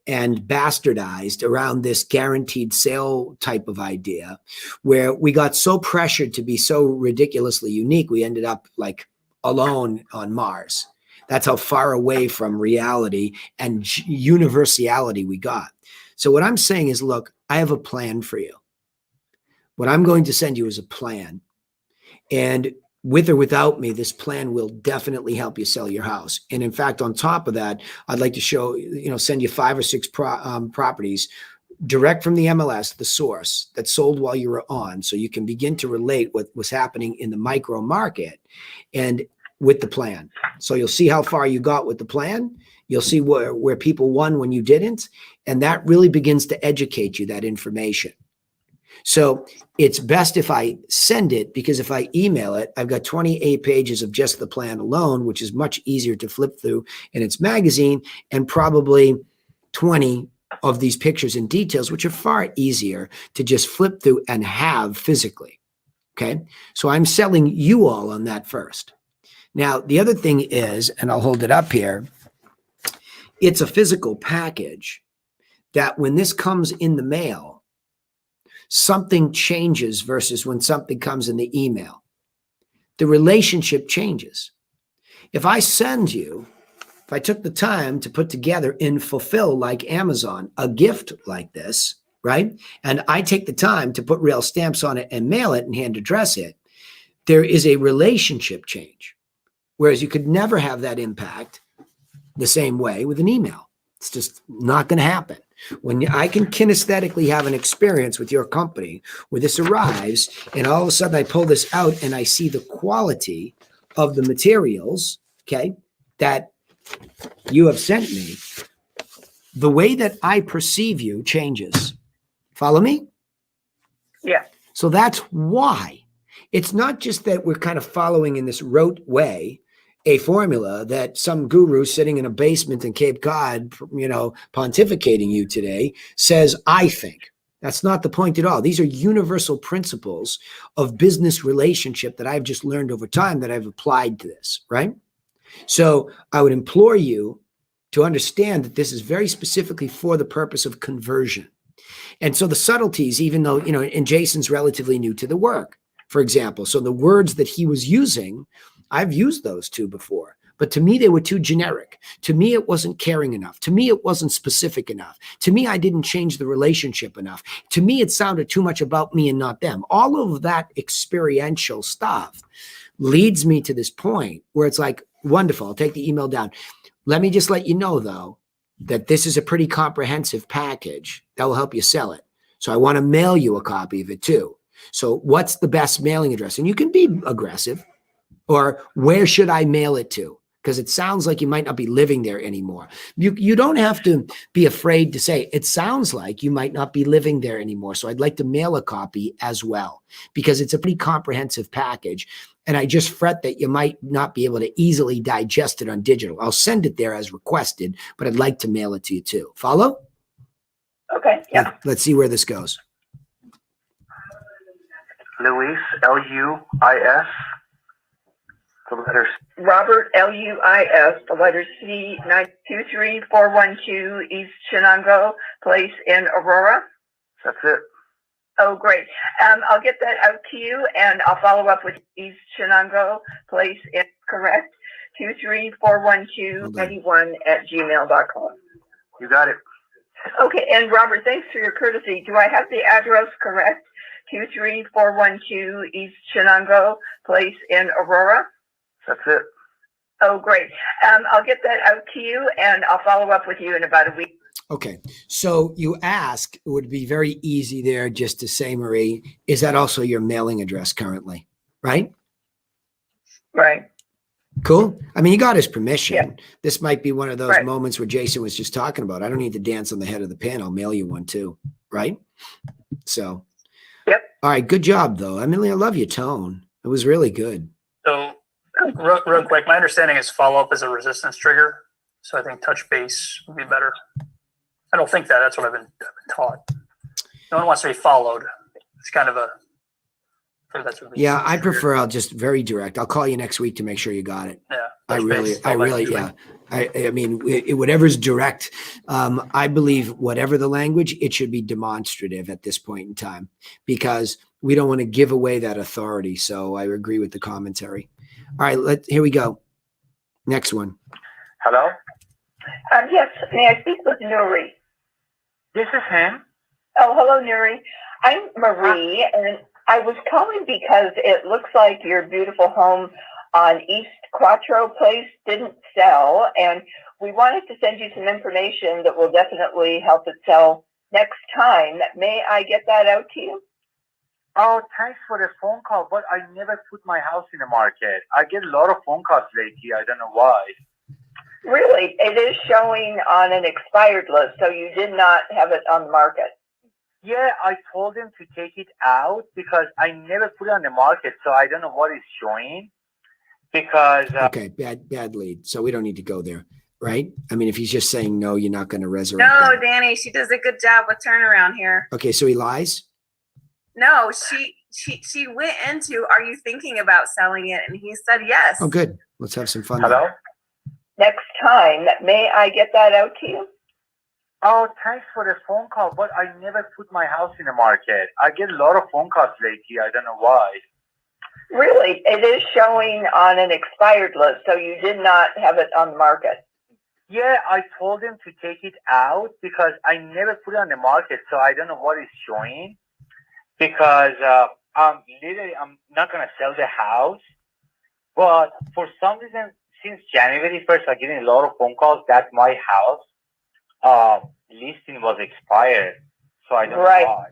and bastardized around this guaranteed sale type of idea, where we got so pressured to be so ridiculously unique, we ended up like alone on Mars. That's how far away from reality and universality we got. So what I'm saying is, look, I have a plan for you. What I'm going to send you is a plan. And with or without me, this plan will definitely help you sell your house. And in fact, on top of that, I'd like to send you 5 or 6 properties direct from the MLS, the source, that sold while you were on, so you can begin to relate what was happening in the micro market and with the plan. So you'll see how far you got with the plan. You'll see where people won when you didn't. And that really begins to educate you, that information. So it's best if I send it, because if I email it, I've got 28 pages of just the plan alone, which is much easier to flip through in its magazine, and probably 20 of these pictures and details, which are far easier to just flip through and have physically. Okay. So I'm selling you all on that first. Now, the other thing is, and I'll hold it up here, it's a physical package that when this comes in the mail, something changes versus when something comes in the email. The relationship changes. If I took the time to put together and fulfill, like Amazon, a gift like this, right? And I take the time to put real stamps on it and mail it and hand address it, there is a relationship change. Whereas you could never have that impact the same way with an email. It's just not going to happen. When I can kinesthetically have an experience with your company where this arrives, and all of a sudden I pull this out and I see the quality of the materials, okay, that you have sent me, the way that I perceive you changes. Follow me? Yeah. So that's why. It's not just that we're kind of following in this rote way a formula that some guru sitting in a basement in Cape Cod, pontificating you today says, I think. That's not the point at all. These are universal principles of business relationship that I've just learned over time that I've applied to this, right? So I would implore you to understand that this is very specifically for the purpose of conversion. And so the subtleties, even though, and Jason's relatively new to the work, for example. So the words that he was using, I've used those two before. But to me, they were too generic. To me, it wasn't caring enough. To me, it wasn't specific enough. To me, I didn't change the relationship enough. To me, it sounded too much about me and not them. All of that experiential stuff leads me to this point where it's like, wonderful, I'll take the email down. Let me just let you know, though, that this is a pretty comprehensive package that will help you sell it. So I want to mail you a copy of it, too. So what's the best mailing address? And you can be aggressive. Or where should I mail it to? Because it sounds like you might not be living there anymore. You don't have to be afraid to say, it sounds like you might not be living there anymore. So I'd like to mail a copy as well, because it's a pretty comprehensive package. And I just fret that you might not be able to easily digest it on digital. I'll send it there as requested, but I'd like to mail it to you too. Follow? Okay. Yeah. Let's see where this goes. Luis, Luis, the letters. Robert, Luis, the letter C, 923412 East Shenango Place in Aurora. That's it. Oh, great. I'll get that out to you, and I'll follow up with East Shenango Place in correct 2341291@gmail.com. You got it. Okay, and Robert, thanks for your courtesy. Do I have the address correct? 23412 East Shenango Place in Aurora. That's it. Oh, great. I'll get that out to you, and I'll follow up with you in about a week. Okay. So you ask, it would be very easy there just to say, Marie, is that also your mailing address currently? Right? Right. Cool. I mean, you got his permission. Yeah. This might be one of those moments where Jason was just talking about. I don't need to dance on the head of the pin. I'll mail you one too. Right? So. Yep. All right. Good job, though. I mean, I love your tone. It was really good. So real quick, my understanding is follow-up is a resistance trigger. So I think touch base would be better. I don't think that. That's what I've been taught. No one wants to be followed. It's kind of a. Yeah, I prefer. I'll just very direct. I'll call you next week to make sure you got it. Yeah, I really, yeah. I mean, whatever's direct. I believe whatever the language, it should be demonstrative at this point in time, because we don't want to give away that authority. So I agree with the commentary. All right, here we go. Next one. Hello? Yes, may I speak with Nuri? This is him. Oh, hello, Nuri. I'm Marie, and I was calling because it looks like your beautiful home on East Quattro Place didn't sell, and we wanted to send you some information that will definitely help it sell next time. May I get that out to you? Oh, thanks for the phone call, but I never put my house in the market. I get a lot of phone calls lately. I don't know why. Really? It is showing on an expired list, so you did not have it on the market. Yeah, I told him to take it out because I never put it on the market, so I don't know what is showing. Because okay, bad lead. So we don't need to go there, right? I mean, if he's just saying no, you're not going to resurrect. No, that. Danny, she does a good job with turnaround here. Okay, so he lies. No, she went into, are you thinking about selling it? And he said yes. Oh, good. Let's have some fun. Hello? Next time, may I get that out to you? Oh, thanks for the phone call, but I never put my house in the market. I get a lot of phone calls lately. I don't know why. Really? It is showing on an expired list, so you did not have it on the market. Yeah, I told him to take it out because I never put it on the market, so I don't know what is showing. Because I'm not going to sell the house. But for some reason, since January 1st, I'm getting a lot of phone calls that my house listing was expired. So I don't know why.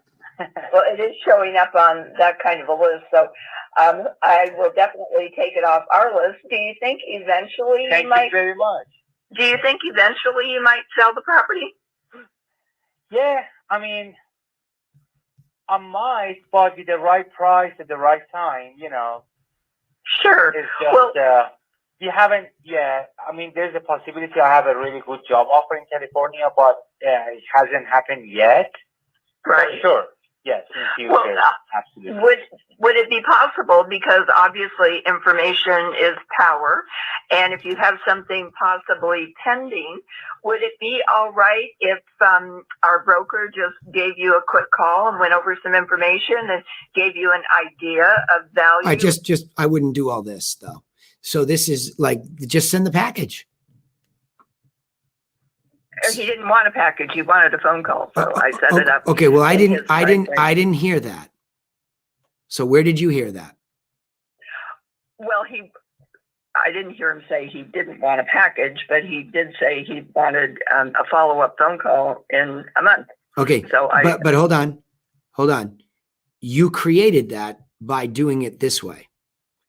Well, it is showing up on that kind of a list. So I will definitely take it off our list. Do you think eventually Thank you very much. Do you think eventually you might sell the property? Yeah, I mean, I might, but with the right price at the right time, you know. Sure. It's just, you haven't, I mean, there's a possibility I have a really good job offer in California, but it hasn't happened yet. Right. Sure. Yes, in future, Well, absolutely. would it be possible, because obviously information is power, and if you have something possibly pending, would it be all right if our broker just gave you a quick call and went over some information and gave you an idea of value? I wouldn't do all this though. So this is like, just send the package. He didn't want a package. He wanted a phone call. So I set it up. Okay. Well, I in his didn't timeframe. hear that. So where did you hear that? Well, I didn't hear him say he didn't want a package, but he did say he wanted a follow-up phone call in a month. Okay. So but hold on. You created that by doing it this way.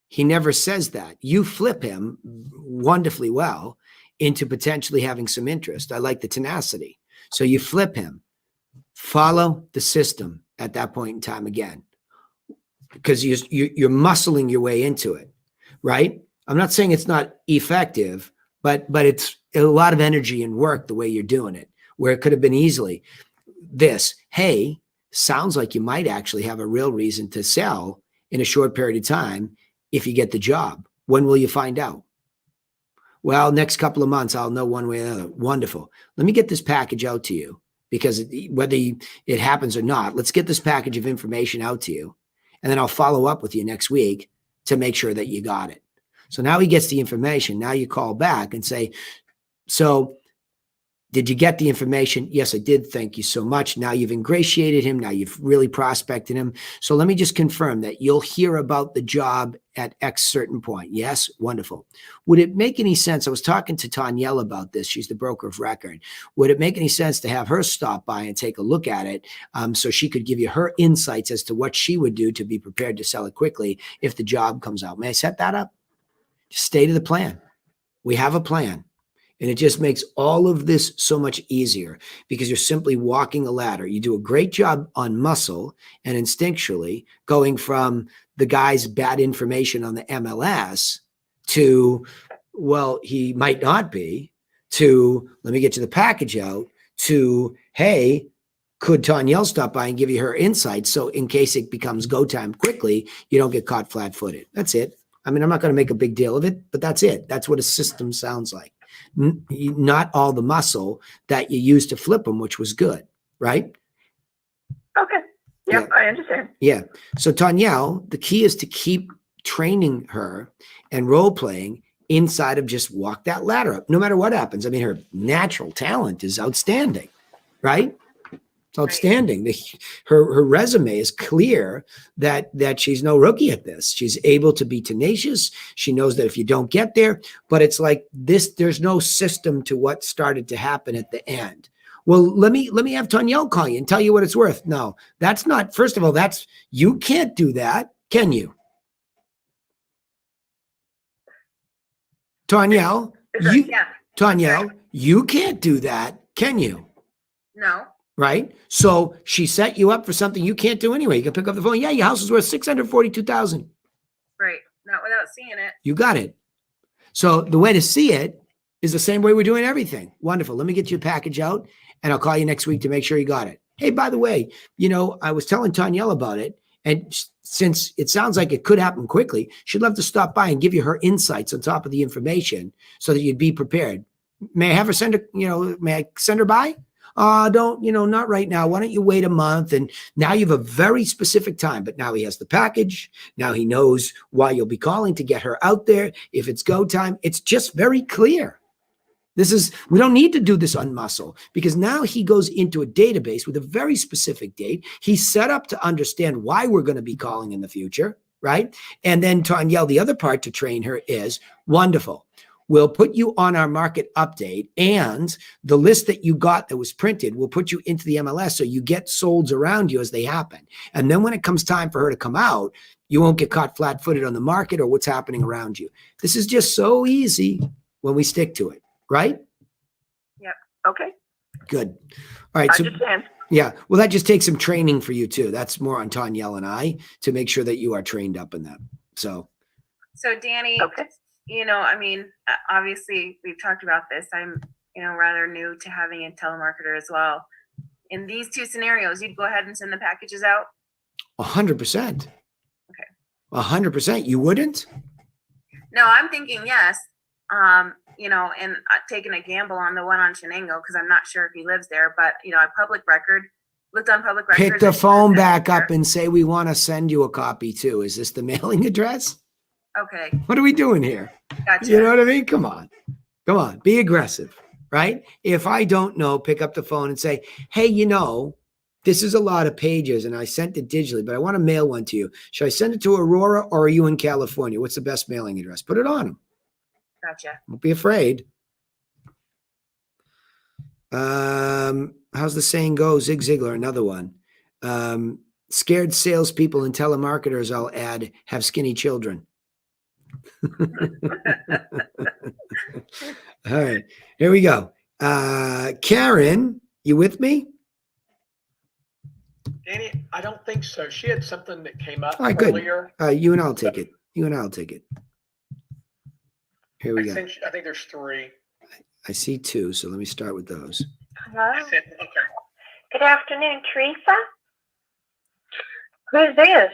He never says that. You flip him wonderfully well into potentially having some interest. I like the tenacity. So you flip him, follow the system at that point in time again, because you're muscling your way into it, right? I'm not saying it's not effective, but it's a lot of energy and work the way you're doing it, where it could have been easily this. Hey, sounds like you might actually have a real reason to sell in a short period of time if you get the job. When will you find out? Well, next couple of months, I'll know one way or another. Wonderful. Let me get this package out to you, because whether it happens or not, let's get this package of information out to you. And then I'll follow up with you next week to make sure that you got it. So now he gets the information. Now you call back and say, so did you get the information? Yes, I did. Thank you so much. Now you've ingratiated him. Now you've really prospected him. So let me just confirm that you'll hear about the job at X certain point. Yes? Wonderful. Would it make any sense? I was talking to Tanyelle about this. She's the broker of record. Would it make any sense to have her stop by and take a look at it so she could give you her insights as to what she would do to be prepared to sell it quickly if the job comes out? May I set that up? Just stay to the plan. We have a plan. And it just makes all of this so much easier because you're simply walking a ladder. You do a great job on muscle and instinctually going from the guy's bad information on the MLS to, well, he might not be, to, let me get you the package out, to, hey, could Tanyelle stop by and give you her insights? So in case it becomes go time quickly, you don't get caught flat footed. That's it. I mean, I'm not going to make a big deal of it, but that's it. That's what a system sounds like. Not all the muscle that you used to flip them, which was good, right? Okay. Yep, yeah. I understand. Yeah. So Tanyelle, the key is to keep training her and role playing inside of just walk that ladder up, no matter what happens. I mean, her natural talent is outstanding, right? It's outstanding. Her resume is clear that she's no rookie at this. She's able to be tenacious. She knows that if you don't get there, but it's like this, there's no system to what started to happen at the end. Well, let me have Tanyelle call you and tell you what it's worth. No, that's not, first of all, you can't do that. Can you? Tanyelle, Tanyelle, you can't do that. Can you? No. Right? So she set you up for something you can't do anyway. You can pick up the phone. Yeah, your house is worth $642,000. Right. Not without seeing it. You got it. So the way to see it is the same way we're doing everything. Wonderful. Let me get you a package out and I'll call you next week to make sure you got it. Hey, by the way, I was telling Tanyelle about it. And since it sounds like it could happen quickly, she'd love to stop by and give you her insights on top of the information so that you'd be prepared. May I have her send her by? Not right now. Why don't you wait a month? And now you have a very specific time, but now he has the package. Now he knows why you'll be calling to get her out there. If it's go time, it's just very clear. We don't need to do this on muscle because now he goes into a database with a very specific date. He's set up to understand why we're going to be calling in the future, right? And then Tanyelle, the other part to train her is wonderful. We'll put you on our market update and the list that you got that was printed, we'll put you into the MLS so you get solds around you as they happen. And then when it comes time for her to come out, you won't get caught flat-footed on the market or what's happening around you. This is just so easy when we stick to it, right? Yep. Okay. Good. All right. I understand. Yeah. Well, that just takes some training for you too. That's more on Tanyelle and I to make sure that you are trained up in that. So Danny, okay. Obviously we've talked about this. I'm, rather new to having a telemarketer as well. in these two scenarios, you'd go ahead and send the packages out? 100%. Okay. 100%. You wouldn't? No, I'm thinking yes. You know, and taking a gamble on the one on Shenango because I'm not sure if he lives there, but you know, a public record, looked on public records. Pick the phone back up and say, we want to send you a copy too. Is this the mailing address? Okay. What are we doing here? Gotcha. You know what I mean? Come on. Come on. Be aggressive, right? If I don't know, pick up the phone and say, hey, you know, this is a lot of pages and I sent it digitally, but I want to mail one to you. Should I send it to Aurora or are you in California? What's the best mailing address? Put it on them. Gotcha. Don't be afraid. How's the saying go? Zig Ziglar, another one. Scared salespeople and telemarketers, I'll add, have skinny children. All right, here we go. Karen, you with me? Danny, I don't think so. She had something that came up All right, good. earlier. You and I'll take it. You and I'll take it. Here we go. I think there's 3. I see 2, so let me start with those. Hello. Okay. Good afternoon, Teresa. Who's this?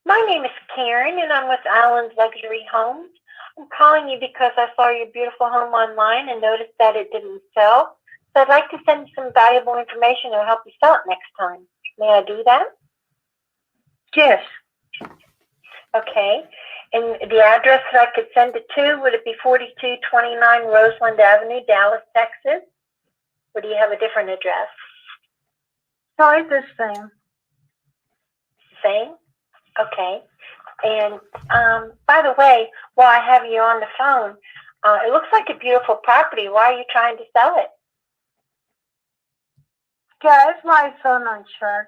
My name is Karen, and I'm with Islands Luxury Homes. I'm calling you because I saw your beautiful home online and noticed that it didn't sell. So I'd like to send you some valuable information to help you sell it next time. May I do that? Yes. Okay. And the address that I could send it to, would it be 4229 Roseland Avenue, Dallas, Texas? Or do you have a different address? Sorry, the same. Same? Okay. And by the way, while I have you on the phone, it looks like a beautiful property. Why are you trying to sell it? Yeah, it's my son on church.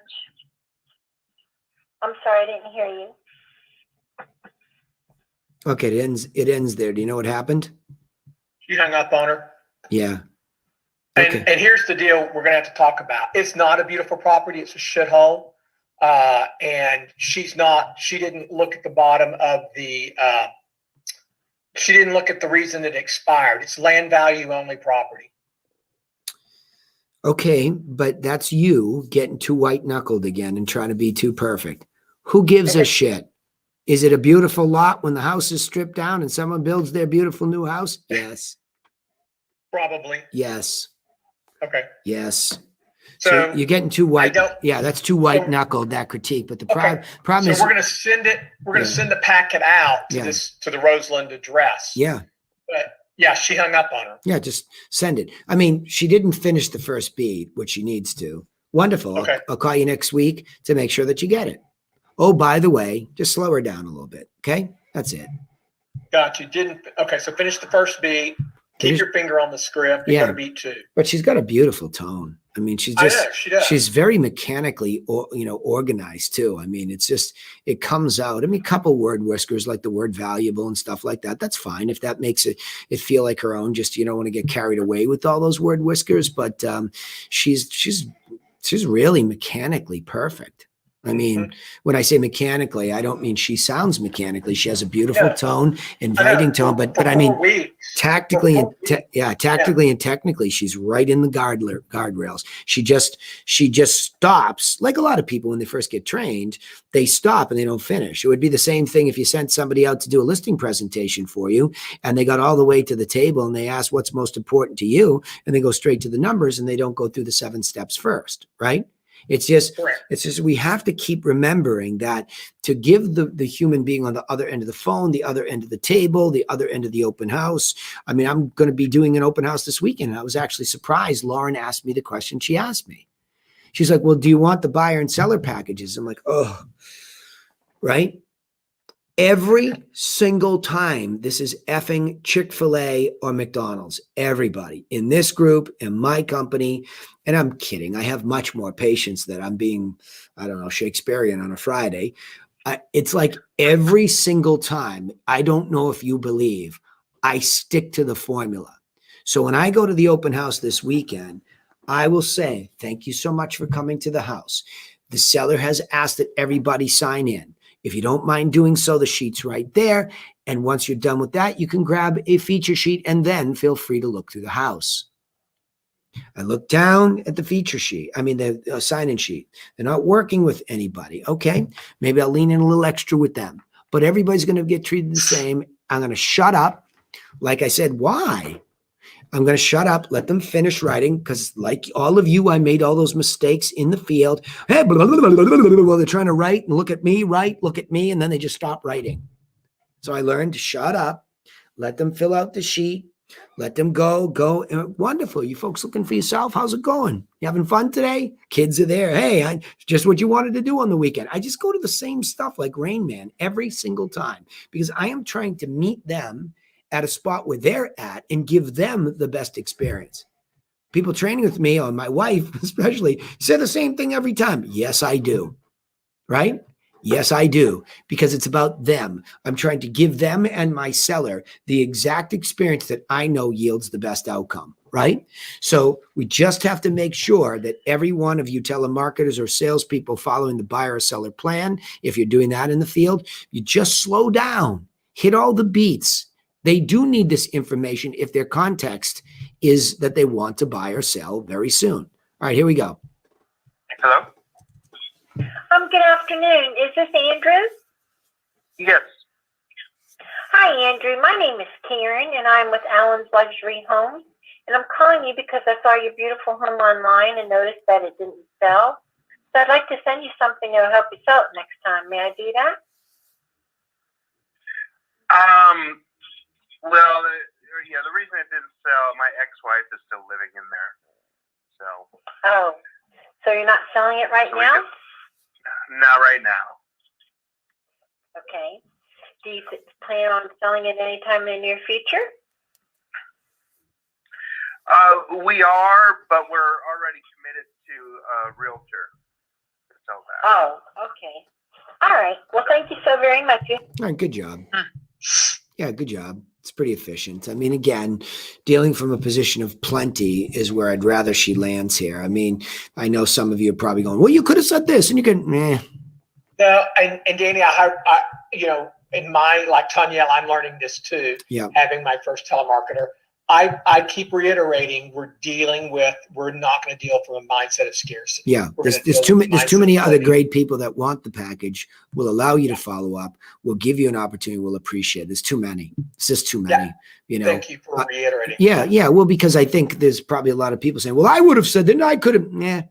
I'm sorry, I didn't hear you. Okay, it ends there. Do you know what happened? She hung up on her. Yeah. And, Okay. and here's the deal we're going to have to talk about. It's not a beautiful property. It's a shithole. And she didn't look at the bottom of she didn't look at the reason it expired. It's land value only property. Okay, but that's you getting too white-knuckled again and trying to be too perfect. Who gives a shit? Is it a beautiful lot when the house is stripped down and someone builds their beautiful new house? Yes. Probably. Yes. Okay. Yes. So So you're getting too white. Yeah, that's too white-knuckled, that critique. But the problem So is, we're going to send it. We're going to send the packet out to Yeah. to the Roseland address. yeah, But yeah, she hung up on her. yeah, just send it. I mean, she didn't finish the first bead, which she needs to. Wonderful. Okay. I'll call you next week to make sure that you get it. Oh, by the way, just slow her down a little bit. Okay, that's it. Got you. Okay, so finish the first beat. Keep your finger on the script. You Yeah. got to beat 2. But she's got a beautiful tone. I mean, she's I just, know, she does. she's very mechanically, organized too. I mean, it's just, it comes out. I mean, a couple word whiskers like the word valuable and stuff like that. That's fine. If that makes it feel like her own, just, you don't want to get carried away with all those word whiskers, but she's really mechanically perfect. I mean, when I say mechanically, I don't mean she sounds mechanically. She has a beautiful tone, inviting tone, but I mean, tactically and and technically, she's right in the guardrails. She just stops, like a lot of people when they first get trained, they stop and they don't finish. It would be the same thing if you sent somebody out to do a listing presentation for you and they got all the way to the table and they ask what's most important to you and they go straight to the numbers and they don't go through the 7 steps first, right? It's just we have to keep remembering that to give the human being on the other end of the phone, the other end of the table, the other end of the open house. I mean, I'm going to be doing an open house this weekend. And I was actually surprised. Lauren asked me the question she asked me. She's like, well, do you want the buyer and seller packages? I'm like, oh, right. Every single time, this is effing Chick-fil-A or McDonald's. Everybody in this group, in my company, and I'm kidding. I have much more patience that I'm being, I don't know, Shakespearean on a Friday. It's like every single time, I don't know if you believe, I stick to the formula. So when I go to the open house this weekend, I will say, thank you so much for coming to the house. The seller has asked that everybody sign in. If you don't mind doing so, the sheet's right there. And once you're done with that, you can grab a feature sheet and then feel free to look through the house. I look down at the feature sheet. I mean, the sign-in sheet. They're not working with anybody. Okay, maybe I'll lean in a little extra with them. But everybody's going to get treated the same. I'm going to shut up. Like I said, why? I'm going to shut up, let them finish writing, because like all of you, I made all those mistakes in the field. Hey, blah, blah, blah, blah, blah, blah, blah. They're trying to write and look at me, look at me, and then they just stop writing. So I learned to shut up, let them fill out the sheet, let them go. Wonderful. You folks looking for yourself? How's it going? You having fun today? Kids are there. Hey, just what you wanted to do on the weekend. I just go to the same stuff like Rain Man every single time because I am trying to meet them at a spot where they're at and give them the best experience. People training with me, or my wife especially, say the same thing every time. Yes, I do. Right? Yes, I do, because it's about them. I'm trying to give them and my seller the exact experience that I know yields the best outcome, right? So we just have to make sure that every one of you telemarketers or salespeople following the buyer or seller plan, if you're doing that in the field, you just slow down, hit all the beats. They do need this information if their context is that they want to buy or sell very soon. All right, here we go. Hello? Good afternoon. Is this Andrew? Yes. Hi, Andrew. My name is Karen, and I'm with Allen's Luxury Homes. And I'm calling you because I saw your beautiful home online and noticed that it didn't sell. So I'd like to send you something that will help you sell it next time. May I do that? Well, yeah, the reason it didn't sell, my ex-wife is still living in there. So. Oh, so you're not selling it right now? Not right now. Okay. Do you plan on selling it anytime in the near future? We are, but we're already committed to a realtor to sell that. Oh, okay. All right. Well, thank you so very much. All right, good job. Yeah, good job. It's pretty efficient. I mean, again, dealing from a position of plenty is where I'd rather she lands here. I mean, I know some of you are probably going, well, you could have said this, and you could, No, and Danny, I in my, like Tanya, I'm learning this too. Yeah. Having my first telemarketer, I keep reiterating we're not going to deal from a mindset of scarcity. Yeah, there's too many other great people that want the package, will allow you to follow up, will give you an opportunity, will appreciate it. There's too many. It's just too many. You know. Thank you for reiterating. Yeah. Well, because I think there's probably a lot of people saying, well, I would have said that, and I could have.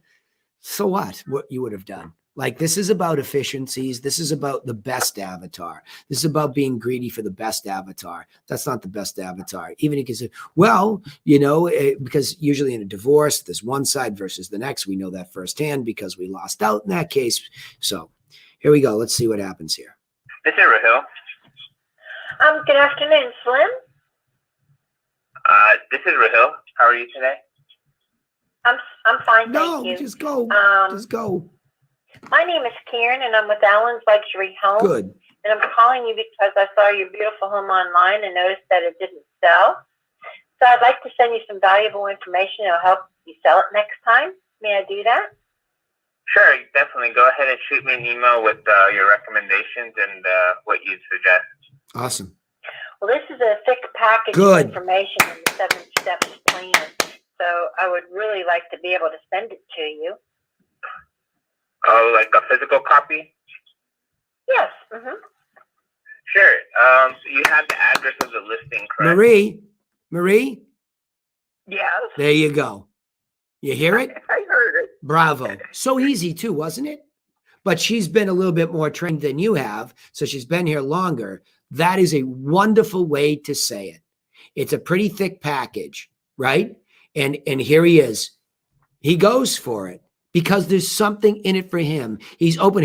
So what you would have done? Like, this is about efficiencies. This is about the best avatar. This is about being greedy for the best avatar. That's not the best avatar. Even if you can say, well, because usually in a divorce, there's one side versus the next. We know that firsthand because we lost out in that case. So here we go. Let's see what happens here. This is Rahil. Good afternoon, Slim. This is Rahil. How are you today? I'm fine, thank you. Just go. Just go. My name is Karen, and I'm with Allen's Luxury Homes. Good. And I'm calling you because I saw your beautiful home online and noticed that it didn't sell. So I'd like to send you some valuable information that will help you sell it next time. May I do that? Sure, definitely. Go ahead and shoot me an email with your recommendations and what you'd suggest. Awesome. Well, this is a thick package of information in the 7-step plan. So I would really like to be able to send it to you. Oh, like a physical copy? Yes. Mm-hmm. Sure. You have the address of the listing, correct? Marie? Yes. There you go. You hear it? I heard it. Bravo. So easy too, wasn't it? But she's been a little bit more trained than you have, so she's been here longer. That is a wonderful way to say it. It's a pretty thick package, right? And here he is. He goes for it. Because there's something in it for him. He's open.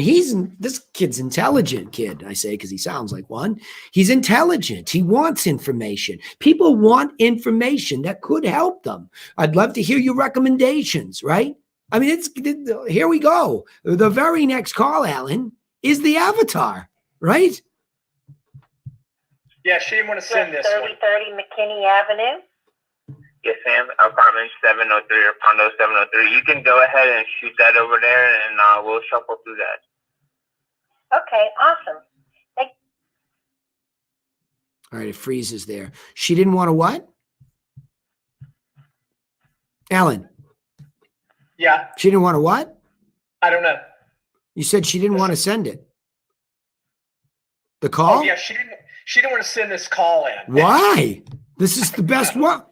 This kid's intelligent kid, I say, because he sounds like one. He's intelligent. He wants information. People want information that could help them. I'd love to hear your recommendations, right? I mean, here we go. The very next call, Alan, is the avatar, right? Yeah, she didn't want to send this 3030 McKinney Avenue. Yes, ma'am. Apartment 703 or Condo 703. You can go ahead and shoot that over there, and we'll shuffle through that. Okay, awesome. All right, it freezes there. She didn't want to what? Alan, Yeah, she didn't want to what? I don't know. You said she didn't want to send it. The call? Oh yeah, she didn't want to send this call in. Why? This is the best one.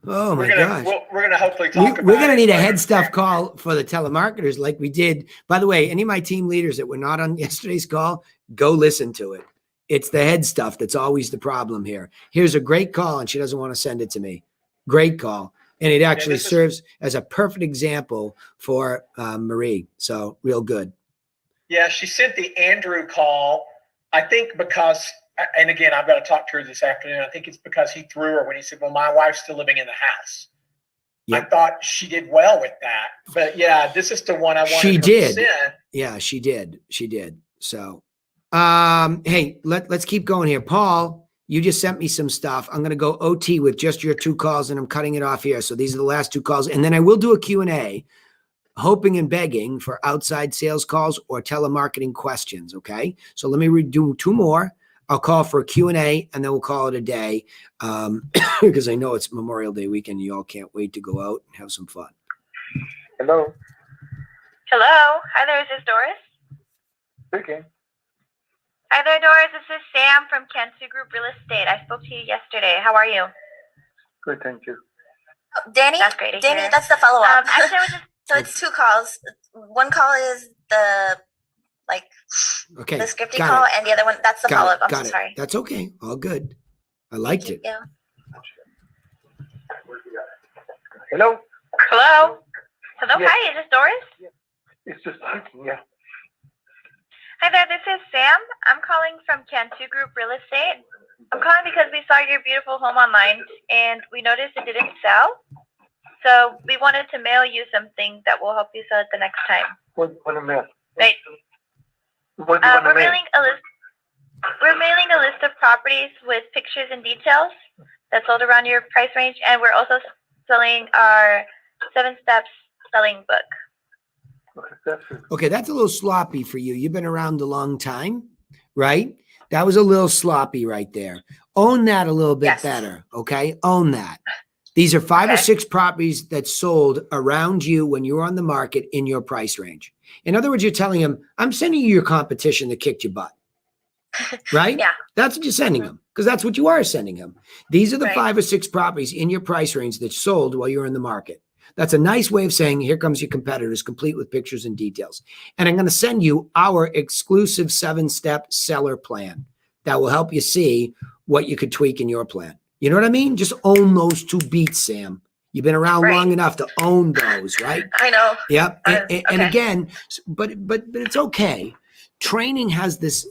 Oh my gosh. We're gonna hopefully talk about We're going to it need a later. head stuff call for the telemarketers like we did. By the way, any of my team leaders that were not on yesterday's call, go listen to it. It's the head stuff that's always the problem here. Here's a great call and she doesn't want to send it to me. Great call. And it actually serves as a perfect example for Marie. So real good. Yeah, she sent the Andrew call, I think because, and again, I've got to talk to her this afternoon. I think it's because he threw her when he said, well, my wife's still living in the house. Yep. I thought she did well with that. But yeah, this is the one I wanted she to did. send. Yeah, she did. She did. So, hey, let's keep going here. Paul, you just sent me some stuff. I'm going to go OT with just your 2 calls and I'm cutting it off here. So these are the last 2 calls. And then I will do a Q&A, hoping and begging for outside sales calls or telemarketing questions. Okay. So let me do 2 more. I'll call for a Q&A and then we'll call it a day because I know it's Memorial Day weekend. You all can't wait to go out and have some fun. Hello. Hello. Hi there. Is this Doris? Speaking. Hi there, Doris. This is Sam from Kensu Group Real Estate. I spoke to you yesterday. How are you? Good, thank you. Oh, Danny, That's great to Danny, hear. that's the follow up. Actually, I was just so it's 2 calls. One call is the Okay. the scripting got call, it. and the other one that's the Got follow it. up. I'm Got so it. sorry. That's okay. All good. I liked it. Yeah. Hello. Hello. Hello. Yes. Hi. Is this Doris? It's just yeah. Hi there. This is Sam. I'm calling from Kensu Group Real Estate. I'm calling because we saw your beautiful home online and we noticed it didn't sell. So we wanted to mail you something that will help you sell it the next time. What a mail? Right. What do you want to We're mail? mailing a list. We're mailing a list of properties with pictures and details that's sold around your price range, and we're also selling our 7 steps selling book. Okay, that's a little sloppy for you. You've been around a long time, right? That was a little sloppy right there. Own that a little bit better, okay? Own that. These are 5 or 6 properties that sold around you when you were on the market in your price range. In other words, you're telling them, I'm sending you your competition that kicked your butt. Right? Yeah. That's what you're sending them because that's what you are sending them. These are the 5 or 6 properties in your price range that sold while you're in the market. That's a nice way of saying, here comes your competitors, complete with pictures and details. And I'm going to send you our exclusive 7-step seller plan that will help you see what you could tweak in your plan. You know what I mean? Just own those 2 beats, Sam. You've been around long enough to own those, right? I know. Yep. And again, but it's okay. Training has this,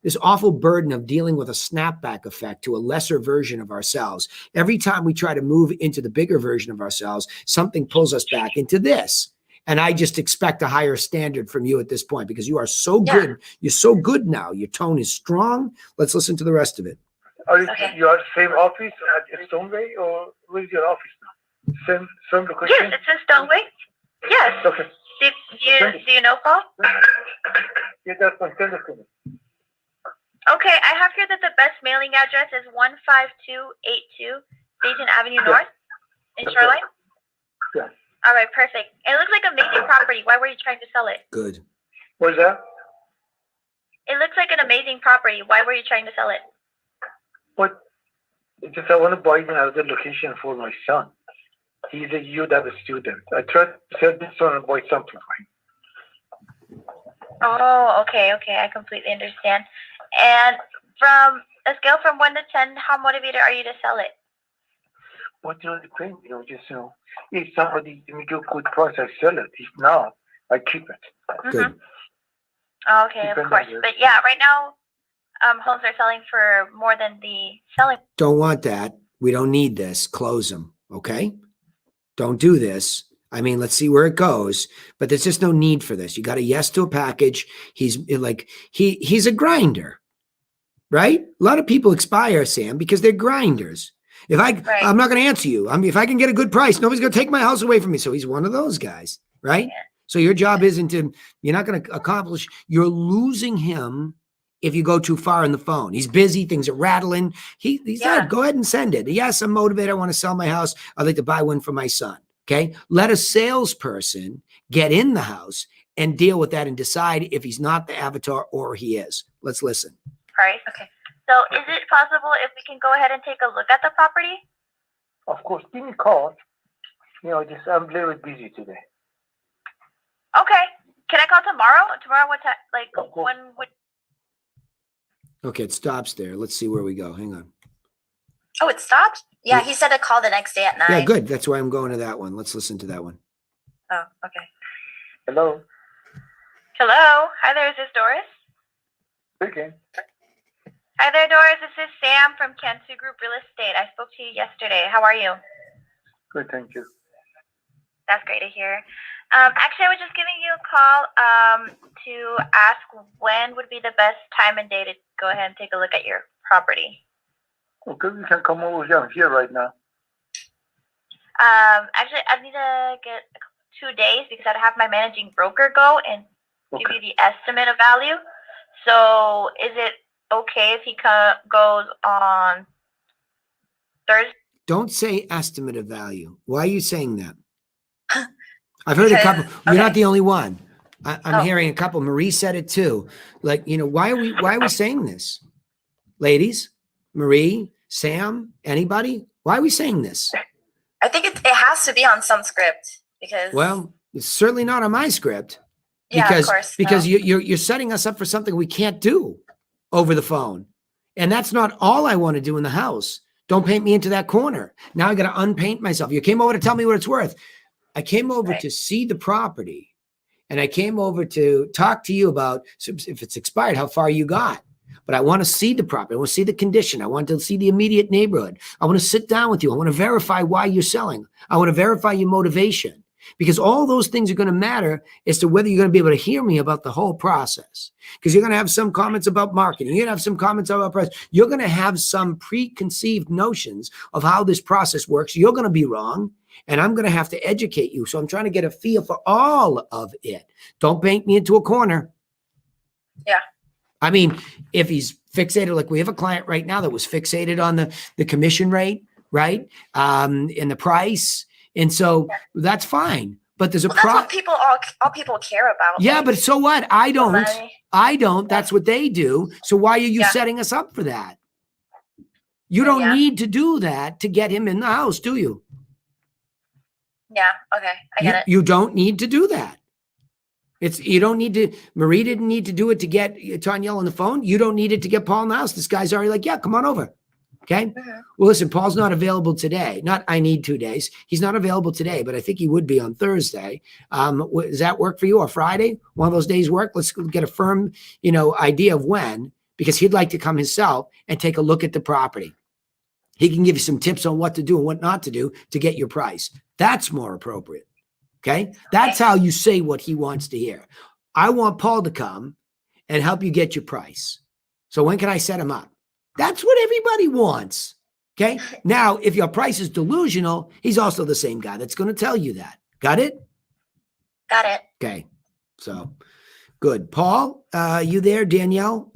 this awful burden of dealing with a snapback effect to a lesser version of ourselves. Every time we try to move into the bigger version of ourselves, something pulls us back into this. And I just expect a higher standard from you at this point because you are so good. You're so good now. Your tone is strong. Let's listen to the rest of it. Are you at the same office at Stoneway, or where is your office now? Same location? Yes, it's in Stoneway. Yes. Okay. Do you know Paul? Yeah, that's my telephone. Okay, I have here that the best mailing address is 15282 Dayton Avenue North in Shoreline. Yes. All right, perfect. It looks like amazing property. Why were you trying to sell it? Good. What's that? It looks like an amazing property. Why were you trying to sell it? What? Because I want to buy another location for my son. He's a UW student. I tried to sell this one and buy something for him. Oh, okay. I completely understand. And from a scale from 1 to 10, how motivated are you to sell it? What depends, if somebody give me a good price, I sell it. If not, I keep it. Good. Okay, of course. But yeah, right now, homes are selling for more than the selling. Don't want that. We don't need this. Close them. Okay. Don't do this. I mean, let's see where it goes, but there's just no need for this. You got a yes to a package. He's a grinder, right? A lot of people expire, Sam, because they're grinders. I'm not going to answer you. If I can get a good price, nobody's going to take my house away from me. So he's one of those guys, right? Yeah. So your job you're not going to accomplish, you're losing him if you go too far on the phone. He's busy, things are rattling. He said, go ahead and send it. Yes, I'm motivated. I want to sell my house. I'd like to buy one for my son. Okay. Let a salesperson get in the house and deal with that and decide if he's not the avatar or he is. Let's listen. Price. Okay. So is it possible if we can go ahead and take a look at the property? Of course, give me a call. I'm a little busy today. Okay. Can I call tomorrow? Tomorrow what time? Like when would? Okay, it stops there. Let's see where we go. Hang on. Oh, it stopped? Yeah, he said to call the next day at 9. Yeah, good. That's why I'm going to that one. Let's listen to that one. Oh, okay. Hello. Hello. Hi there. Is this Doris? Speaking. Hi there, Doris. This is Sam from Kansu Group Real Estate. I spoke to you yesterday. How are you? Good, thank you. That's great to hear. Actually, I was just giving you a call to ask when would be the best time and day to go ahead and take a look at your property. Okay, you can come over here. I'm here right now. Actually, I need to get 2 days because I'd have my managing broker go and give you the estimate of value. So is it okay if he goes on Thursday? Don't say estimate of value. Why are you saying that? I've heard a couple. You're not the only one. I'm hearing a couple. Marie said it too. Like, why are we saying this? Ladies, Marie, Sam, anybody? Why are we saying this? I think it has to be on some script because. Well, it's certainly not on my script. Yeah, because, of course. Because you're setting us up for something we can't do over the phone. And that's not all I want to do in the house. Don't paint me into that corner. Now I got to unpaint myself. You came over to tell me what it's worth. I came over to see the property, and I came over to talk to you about if it's expired, how far you got. But I want to see the property. I want to see the condition. I want to see the immediate neighborhood. I want to sit down with you. I want to verify why you're selling. I want to verify your motivation, because all those things are going to matter as to whether you're going to be able to hear me about the whole process. Because you're going to have some comments about marketing. You're going to have some comments about price. You're going to have some preconceived notions of how this process works. You're going to be wrong. And I'm going to have to educate you. So I'm trying to get a feel for all of it. Don't paint me into a corner. Yeah. I mean, if he's fixated, like we have a client right now that was fixated on the commission rate, right? And the price. And so that's fine. But there's a that's what people all people care about. Yeah, like, but so what? I don't. Yeah. That's what they do. So why are you setting us up for that? You don't need to do that to get him in the house, do you? Yeah. Okay. I get it. You don't need to do that. You don't need to. Marie didn't need to do it to get Tanya on the phone. You don't need it to get Paul in the house. This guy's already like, yeah, come on over. Okay. Mm-hmm. Well, listen, Paul's not available today. I need 2 days. He's not available today, but I think he would be on Thursday. Does that work for you, or Friday? One of those days work? Let's get a firm, idea of when, because he'd like to come himself and take a look at the property. He can give you some tips on what to do and what not to do to get your price. That's more appropriate. Okay. That's how you say what he wants to hear. I want Paul to come and help you get your price. So when can I set him up? That's what everybody wants. Okay. Now, if your price is delusional, he's also the same guy that's going to tell you that. Got it? Got it. Okay. So good. Paul, you there? Danielle,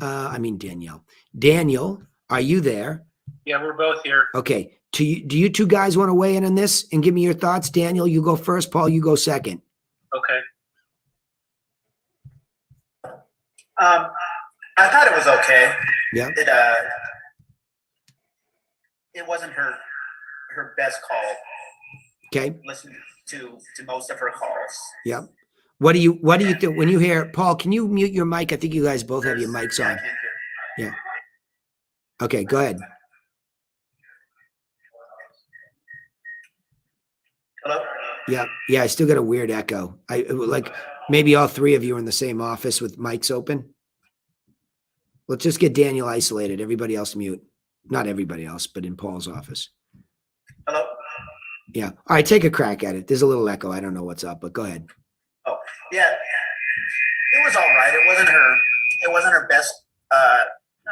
Daniel, are you there? Yeah, we're both here. Okay. Do you two guys want to weigh in on this and give me your thoughts? Daniel, you go first. Paul, you go second. Okay. I thought it was okay. Yeah. It wasn't her best call. Okay. Listen to most of her calls. Yeah. What do you think when you hear Paul? Can you mute your mic? I think you guys both have your mics on. Yeah. Okay. Go ahead. Hello? Yeah. I still got a weird echo. Maybe all three of you are in the same office with mics open. Let's just get Daniel isolated. Everybody else mute. Not everybody else, but in Paul's office. Hello? Yeah. All right. Take a crack at it. There's a little echo. I don't know what's up, but go ahead. Oh, yeah. It was all right. It wasn't her best. I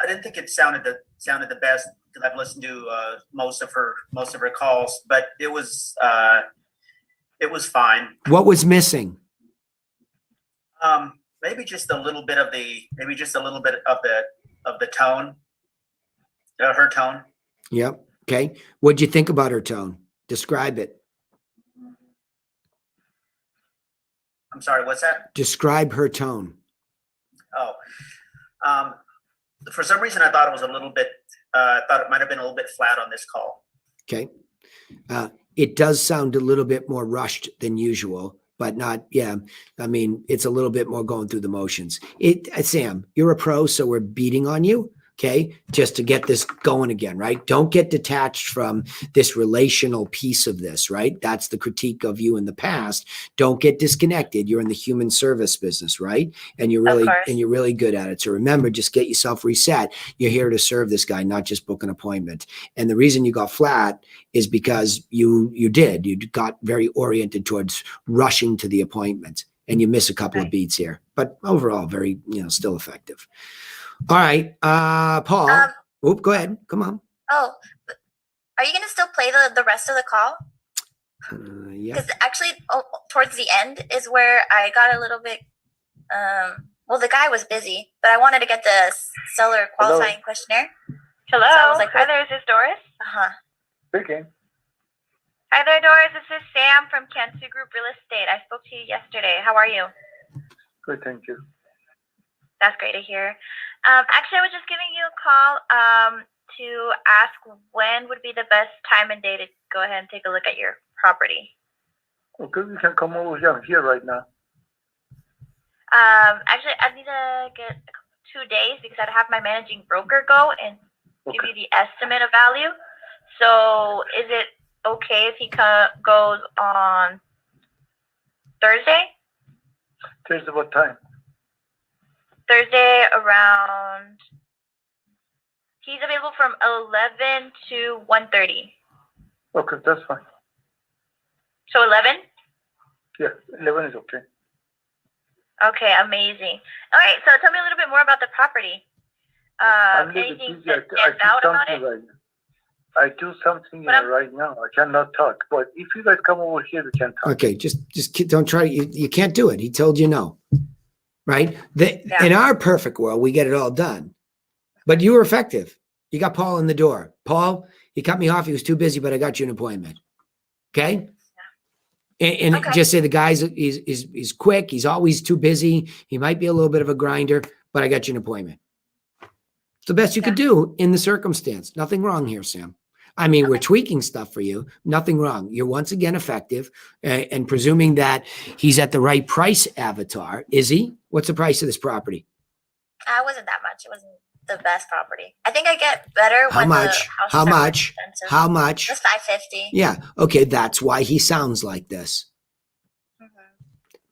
didn't think it sounded the best because I've listened to most of her calls, but it was fine. What was missing? Maybe just a little bit of the the tone, her tone. Yep. Okay. What'd you think about her tone? Describe it. I'm sorry, what's that? Describe her tone. For some reason, I thought it was a little bit, thought it might have been a little bit flat on this call. Okay. It does sound a little bit more rushed than usual, but not, yeah. I mean, it's a little bit more going through the motions. Sam, you're a pro, so we're beating on you. Okay. Just to get this going again, right? Don't get detached from this relational piece of this, right? That's the critique of you in the past. Don't get disconnected. You're in the human service business, right? And you're really good at it. So remember, just get yourself reset. You're here to serve this guy, not just book an appointment. And the reason you got flat is because you got very oriented towards rushing to the appointment, and you miss a couple of beats here, but overall very, still effective. All right, Paul. Go ahead. Come on. Oh, are you going to still play the rest of the call? Yeah. Because actually, towards the end is where I got a little bit. Well, the guy was busy, but I wanted to get the seller qualifying questionnaire. Hello. So I was like, Hi there, is this Doris? Speaking. Hi there, Doris. This is Sam from Kansu Group Real Estate. I spoke to you yesterday. How are you? Good, thank you. That's great to hear. Actually, I was just giving you a call to ask when would be the best time and day to go ahead and take a look at your property. Okay, you can come over here. I'm here right now. Actually, I need to get 2 days because I'd have my managing broker go and give you the estimate of value. So is it okay if he goes on Thursday? Thursday, what time? Thursday around, he's available from 11 to 1:30. Okay, that's fine. So 11? Yeah, 11 is okay. Okay, amazing. All right, so tell me a little bit more about the property. Anything that stands out about it? Right now. I do something right now. I cannot talk, but if you guys come over here, we can talk. Okay, just don't try. You can't do it. He told you no. Right? In our perfect world, we get it all done. But you were effective. You got Paul in the door. Paul, he cut me off. He was too busy, but I got you an appointment. Okay? And just say the guy's he's quick. He's always too busy. He might be a little bit of a grinder, but I got you an appointment. It's the best you could do in the circumstance. Nothing wrong here, Sam. I mean, we're tweaking stuff for you. Nothing wrong. You're once again effective. And presuming that he's at the right price avatar, is he? What's the price of this property? It wasn't that much. It wasn't the best property. I think I get better How when much? the houses How are more much? expensive. How much? Just $550. Yeah. Okay. That's why he sounds like this.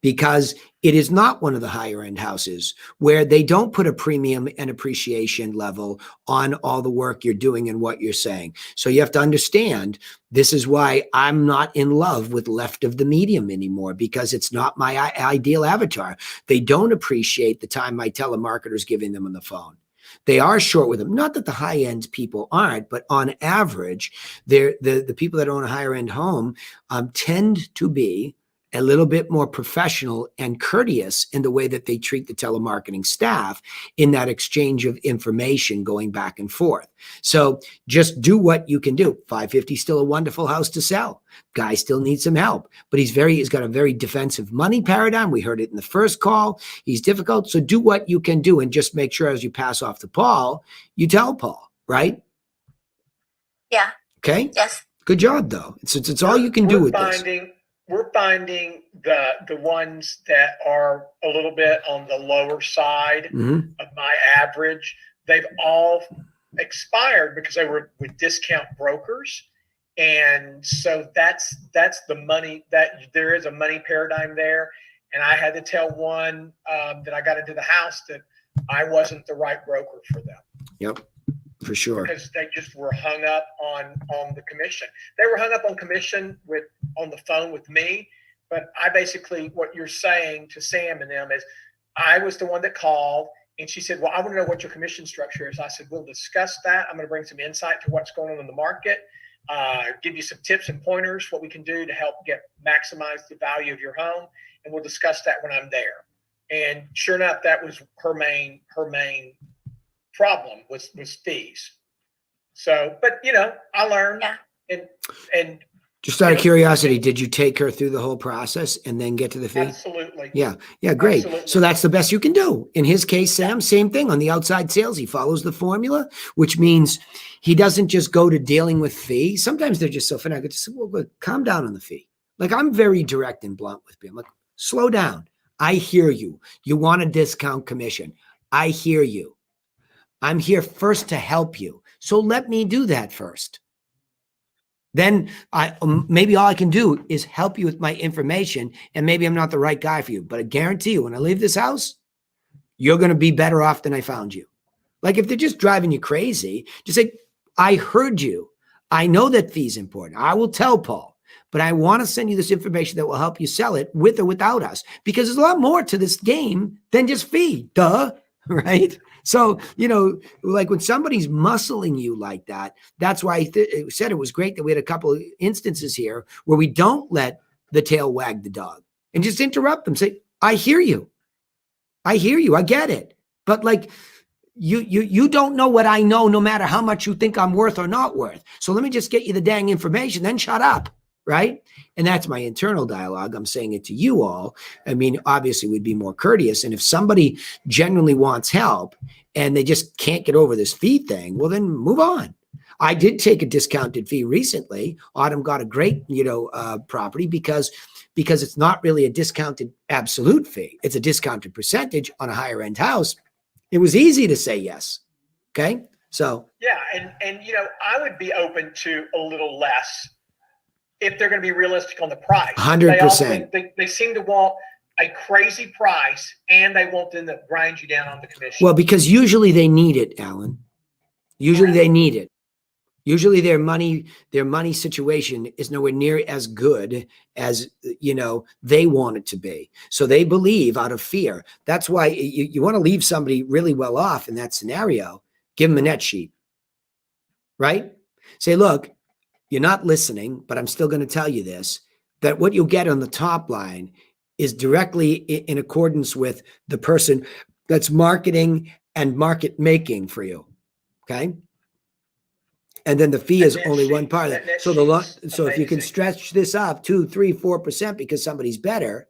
Because it is not one of the higher end houses where they don't put a premium and appreciation level on all the work you're doing and what you're saying. So you have to understand, this is why I'm not in love with left of the medium anymore, because it's not my ideal avatar. They don't appreciate the time my telemarketer's giving them on the phone. They are short with them. Not that the high end people aren't, but on average, the people that own a higher end home tend to be a little bit more professional and courteous in the way that they treat the telemarketing staff in that exchange of information going back and forth. So just do what you can do. 550 is still a wonderful house to sell. Guy still needs some help, but he's got a very defensive money paradigm. We heard it in the first call. He's difficult. So do what you can do and just make sure as you pass off to Paul, you tell Paul, right? Yeah. Okay. Yes. Good job though. It's all you can do with this. We're finding the ones that are a little bit on the lower side of my average. They've all expired because they were with discount brokers. And so that's the money, that there is a money paradigm there. And I had to tell one that I got into the house that I wasn't the right broker for them. Yep. For sure. Because they just were hung up on the commission. They were hung up on commission on the phone with me. But I basically, what you're saying to Sam and them is, I was the one that called, and she said, well, I want to know what your commission structure is. I said, we'll discuss that. I'm going to bring some insight to what's going on in the market, give you some tips and pointers, what we can do to help maximize the value of your home. And we'll discuss that when I'm there. And sure enough, that was her main problem was fees. So, but I learned. Yeah. And just out of curiosity, did you take her through the whole process and then get to the fee? Absolutely. Yeah. Yeah. Great. Absolutely. So that's the best you can do. In his case, Sam, same thing on the outside sales. He follows the formula, which means he doesn't just go to dealing with fee. Sometimes they're just so fanatic. Just well, calm down on the fee. Like I'm very direct and blunt with people. Like, slow down. I hear you. You want a discount commission. I hear you. I'm here first to help you. So let me do that first. Then maybe all I can do is help you with my information, and maybe I'm not the right guy for you. But I guarantee you, when I leave this house, you're going to be better off than I found you. Like if they're just driving you crazy, just say, I heard you. I know that fee's important. I will tell Paul, but I want to send you this information that will help you sell it with or without us, because there's a lot more to this game than just fee. Duh. Right. So, like when somebody's muscling you like that, that's why I said it was great that we had a couple of instances here where we don't let the tail wag the dog and just interrupt them. Say, I hear you. I hear you. I get it. But like you don't know what I know, no matter how much you think I'm worth or not worth. So let me just get you the dang information, then shut up. Right. And that's my internal dialogue. I'm saying it to you all. I mean, obviously we'd be more courteous. And if somebody genuinely wants help and they just can't get over this fee thing, well, then move on. I did take a discounted fee recently. Autumn got a great, property because it's not really a discounted absolute fee. It's a discounted percentage on a higher end house. It was easy to say yes. Okay. So. Yeah. And I would be open to a little less if they're going to be realistic on the price. 100%. They seem to want a crazy price, and they want them to grind you down on the commission. Well, because usually they need it, Alan. Usually they need it. Usually their money situation is nowhere near as good as, they want it to be. So they believe out of fear. That's why you want to leave somebody really well off in that scenario. Give them a net sheet, right? Say, look, you're not listening, but I'm still going to tell you this, that what you'll get on the top line is directly in accordance with the person that's marketing and market making for you. Okay. And then the fee is only one part of it. So if you can stretch this up 2, 3, 4% because somebody's better,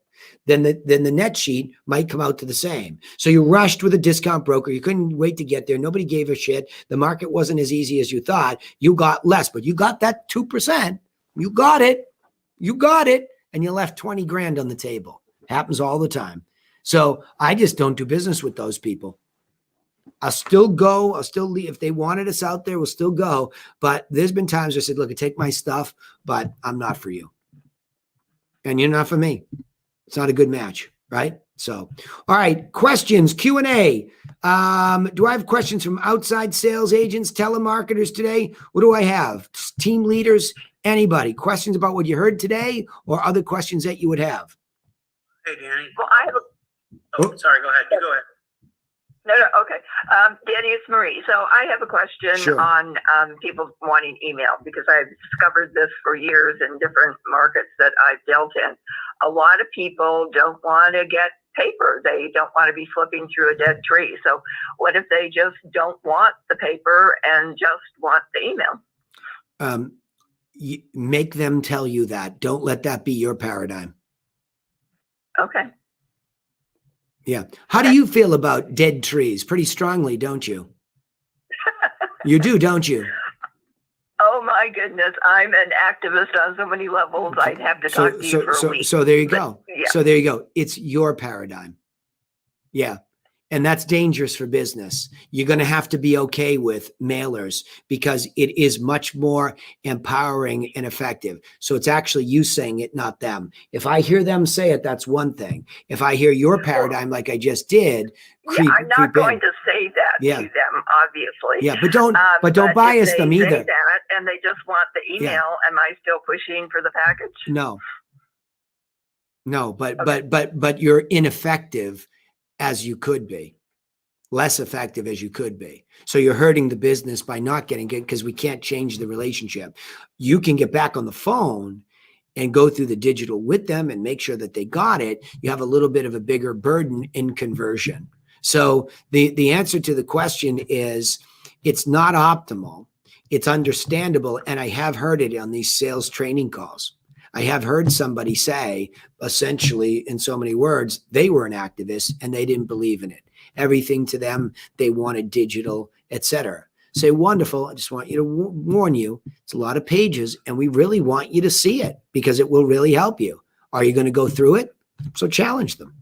then the net sheet might come out to the same. So you rushed with a discount broker. You couldn't wait to get there. Nobody gave a shit. The market wasn't as easy as you thought. You got less, but you got that 2%. You got it. And you left 20 grand on the table. Happens all the time. So I just don't do business with those people. I'll still go. I'll still leave. If they wanted us out there, we'll still go. But there's been times I said, look, I take my stuff, but I'm not for you. And you're not for me. It's not a good match, right? So, all right, questions, Q&A. Do I have questions from outside sales agents, telemarketers today? What do I have? Team leaders, anybody? Questions about what you heard today or other questions that you would have? Hey, Danny. Well, I have Sorry, go ahead. You go ahead. No, okay. Danny, it's Marie. So I have a question on people wanting email, because I've discovered this for years in different markets that I've dealt in. A lot of people don't want to get paper. They don't want to be flipping through a dead tree. So what if they just don't want the paper and just want the email? Make them tell you that. Don't let that be your paradigm. Okay. Yeah. How do you feel about dead trees? Pretty strongly, don't you? You do, don't you? Oh my goodness. I'm an activist on so many levels. I'd have to talk to you for a week. So there you go. Yeah. So there you go. It's your paradigm. Yeah. And that's dangerous for business. You're going to have to be okay with mailers because it is much more empowering and effective. So it's actually you saying it, not them. If I hear them say it, that's one thing. If I hear your paradigm, like I just did, I'm not going to say that to them, obviously. Yeah, but don't bias them either. If they say that and they just want the email, am I still pushing for the package? No, but you're ineffective as you could be, less effective as you could be. So you're hurting the business by not getting it because we can't change the relationship. You can get back on the phone and go through the digital with them and make sure that they got it. You have a little bit of a bigger burden in conversion. So the answer to the question is it's not optimal. It's understandable. And I have heard it on these sales training calls. I have heard somebody say, essentially, in so many words, they were an activist and they didn't believe in it. Everything to them, they wanted digital, etc. Say, wonderful. I just want you to warn you. It's a lot of pages and we really want you to see it because it will really help you. Are you going to go through it? So challenge them.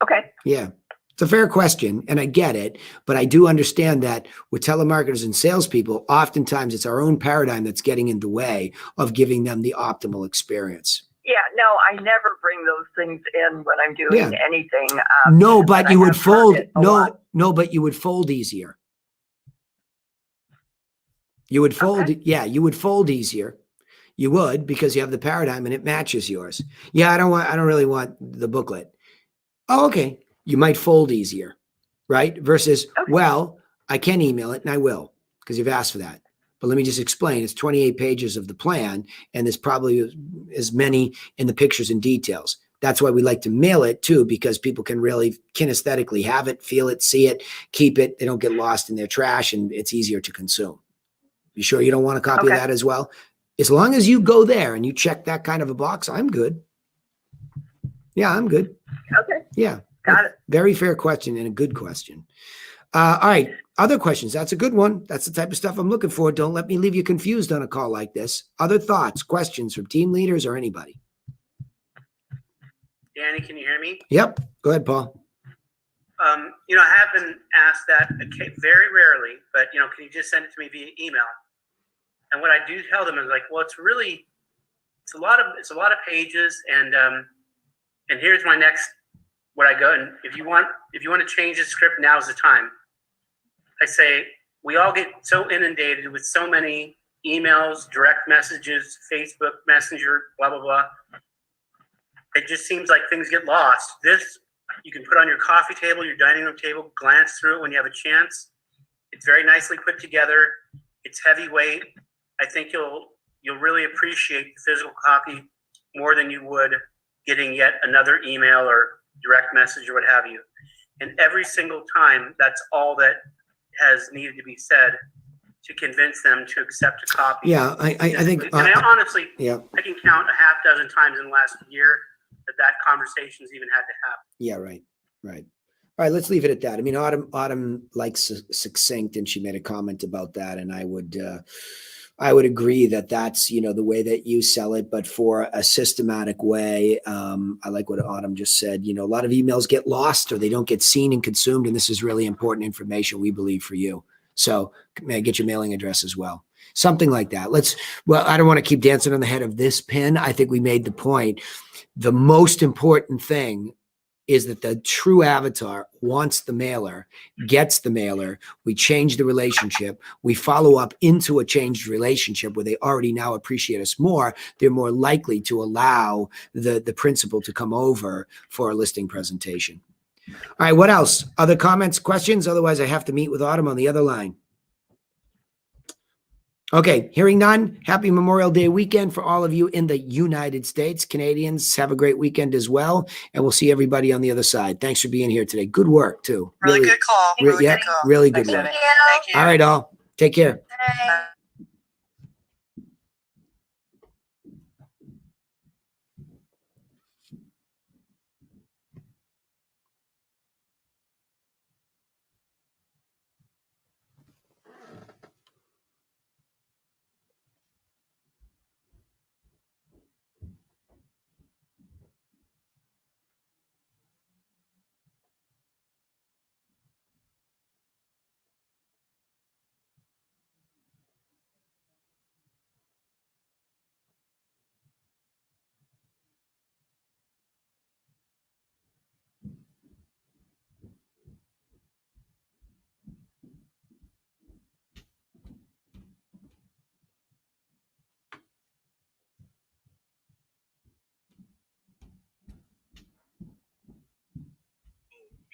Okay. Yeah. It's a fair question, and I get it, but I do understand that with telemarketers and salespeople, oftentimes it's our own paradigm that's getting in the way of giving them the optimal experience. Yeah, no, I never bring those things in when I'm doing anything. No, but you would fold. No, but you would fold easier. You would fold. Okay. Yeah, you would fold easier. You would because you have the paradigm and it matches yours. Yeah, I don't really want the booklet. Oh, okay. You might fold easier, right? Versus, well, I can email it and I will because you've asked for that. But let me just explain. It's 28 pages of the plan and there's probably as many in the pictures and details. That's why we like to mail it too, because people can really kinesthetically have it, feel it, see it, keep it. They don't get lost in their trash and it's easier to consume. You sure you don't want a copy of that as well? As long as you go there and you check that kind of a box, I'm good. Yeah, I'm good. Okay. Yeah. Got it. Very fair question and a good question. All right. Other questions. That's a good one. That's the type of stuff I'm looking for. Don't let me leave you confused on a call like this. Other thoughts, questions from team leaders or anybody? Danny, can you hear me? Yep. Go ahead, Paul. I have been asked that very rarely, but, can you just send it to me via email? And what I do tell them is like, well, it's a lot of pages. And here's my next, what I go, and if you want to change the script, now's the time. I say, we all get so inundated with so many emails, direct messages, Facebook Messenger, blah, blah, blah. It just seems like things get lost. This, you can put on your coffee table, your dining room table, glance through it when you have a chance. It's very nicely put together. It's heavyweight. I think you'll really appreciate the physical copy more than you would getting yet another email or direct message or what have you. And every single time, that's all that has needed to be said to convince them to accept a copy. Yeah, I think. And I honestly, yeah, I can count a half dozen times in the last year that conversation's even had to happen. Yeah, right. All right, let's leave it at that. I mean, Autumn likes succinct, and she made a comment about that, and I would agree that that's the way that you sell it, but for a systematic way. I like what Autumn just said. A lot of emails get lost or they don't get seen and consumed, and this is really important information we believe for you. So may I get your mailing address as well? Something like that. I don't want to keep dancing on the head of this pin. I think we made the point. The most important thing is that the true avatar wants the mailer, gets the mailer. We change the relationship. We follow up into a changed relationship where they already now appreciate us more. They're more likely to allow the principal to come over for a listing presentation. All right, what else? Other comments, questions? Otherwise, I have to meet with Autumn on the other line. Okay, hearing none, happy Memorial Day weekend for all of you in the United States. Canadians, have a great weekend as well, and we'll see everybody on the other side. Thanks for being here today. Good work, too. Really good call. Really good call. Really good work. Thank you. All right, all. Take care. Bye.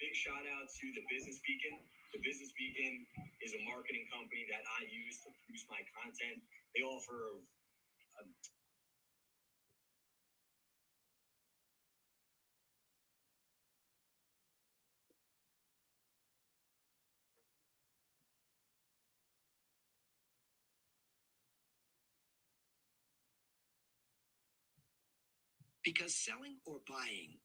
Big shout out to the Business Beacon. The Business Beacon is a marketing company that I use to produce my content. They offer Because selling or buying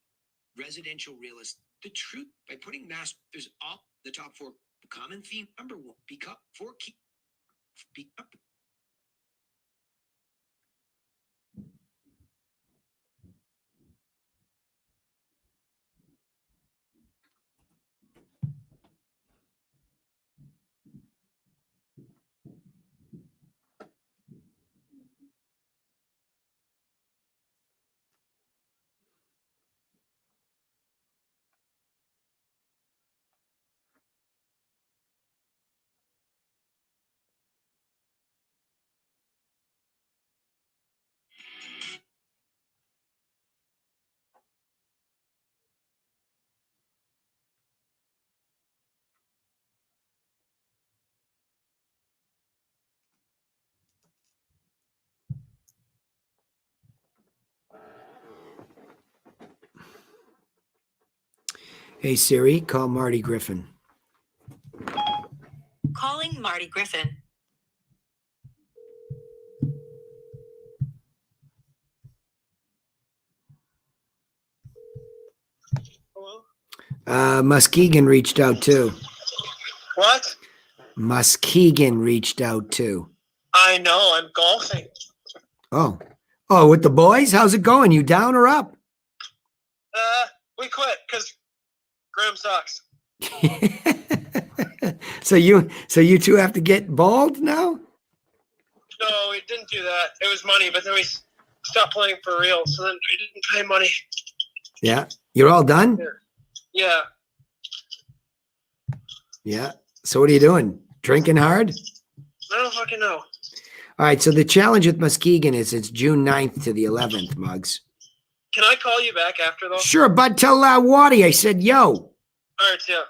residential real estate, the truth, by putting masters up the top 4 common theme, number 1, become 4 key. Hey Siri, call Marty Griffin. Calling Marty Griffin. Hello? Muskegon reached out too. What? Muskegon reached out too. I know, I'm golfing. Oh, with the boys? How's it going? You down or up? We quit because Graham sucks. So you two have to get bald now? No, we didn't do that. It was money, but then we stopped playing for real, so then we didn't pay money. Yeah. You're all done? Yeah. Yeah. So what are you doing? Drinking hard? I don't fucking know. All right. So the challenge with Muskegon is it's June 9th to the 11th, Muggs. Can I call you back after though? Sure, but tell Waddy I said yo. All right, yeah.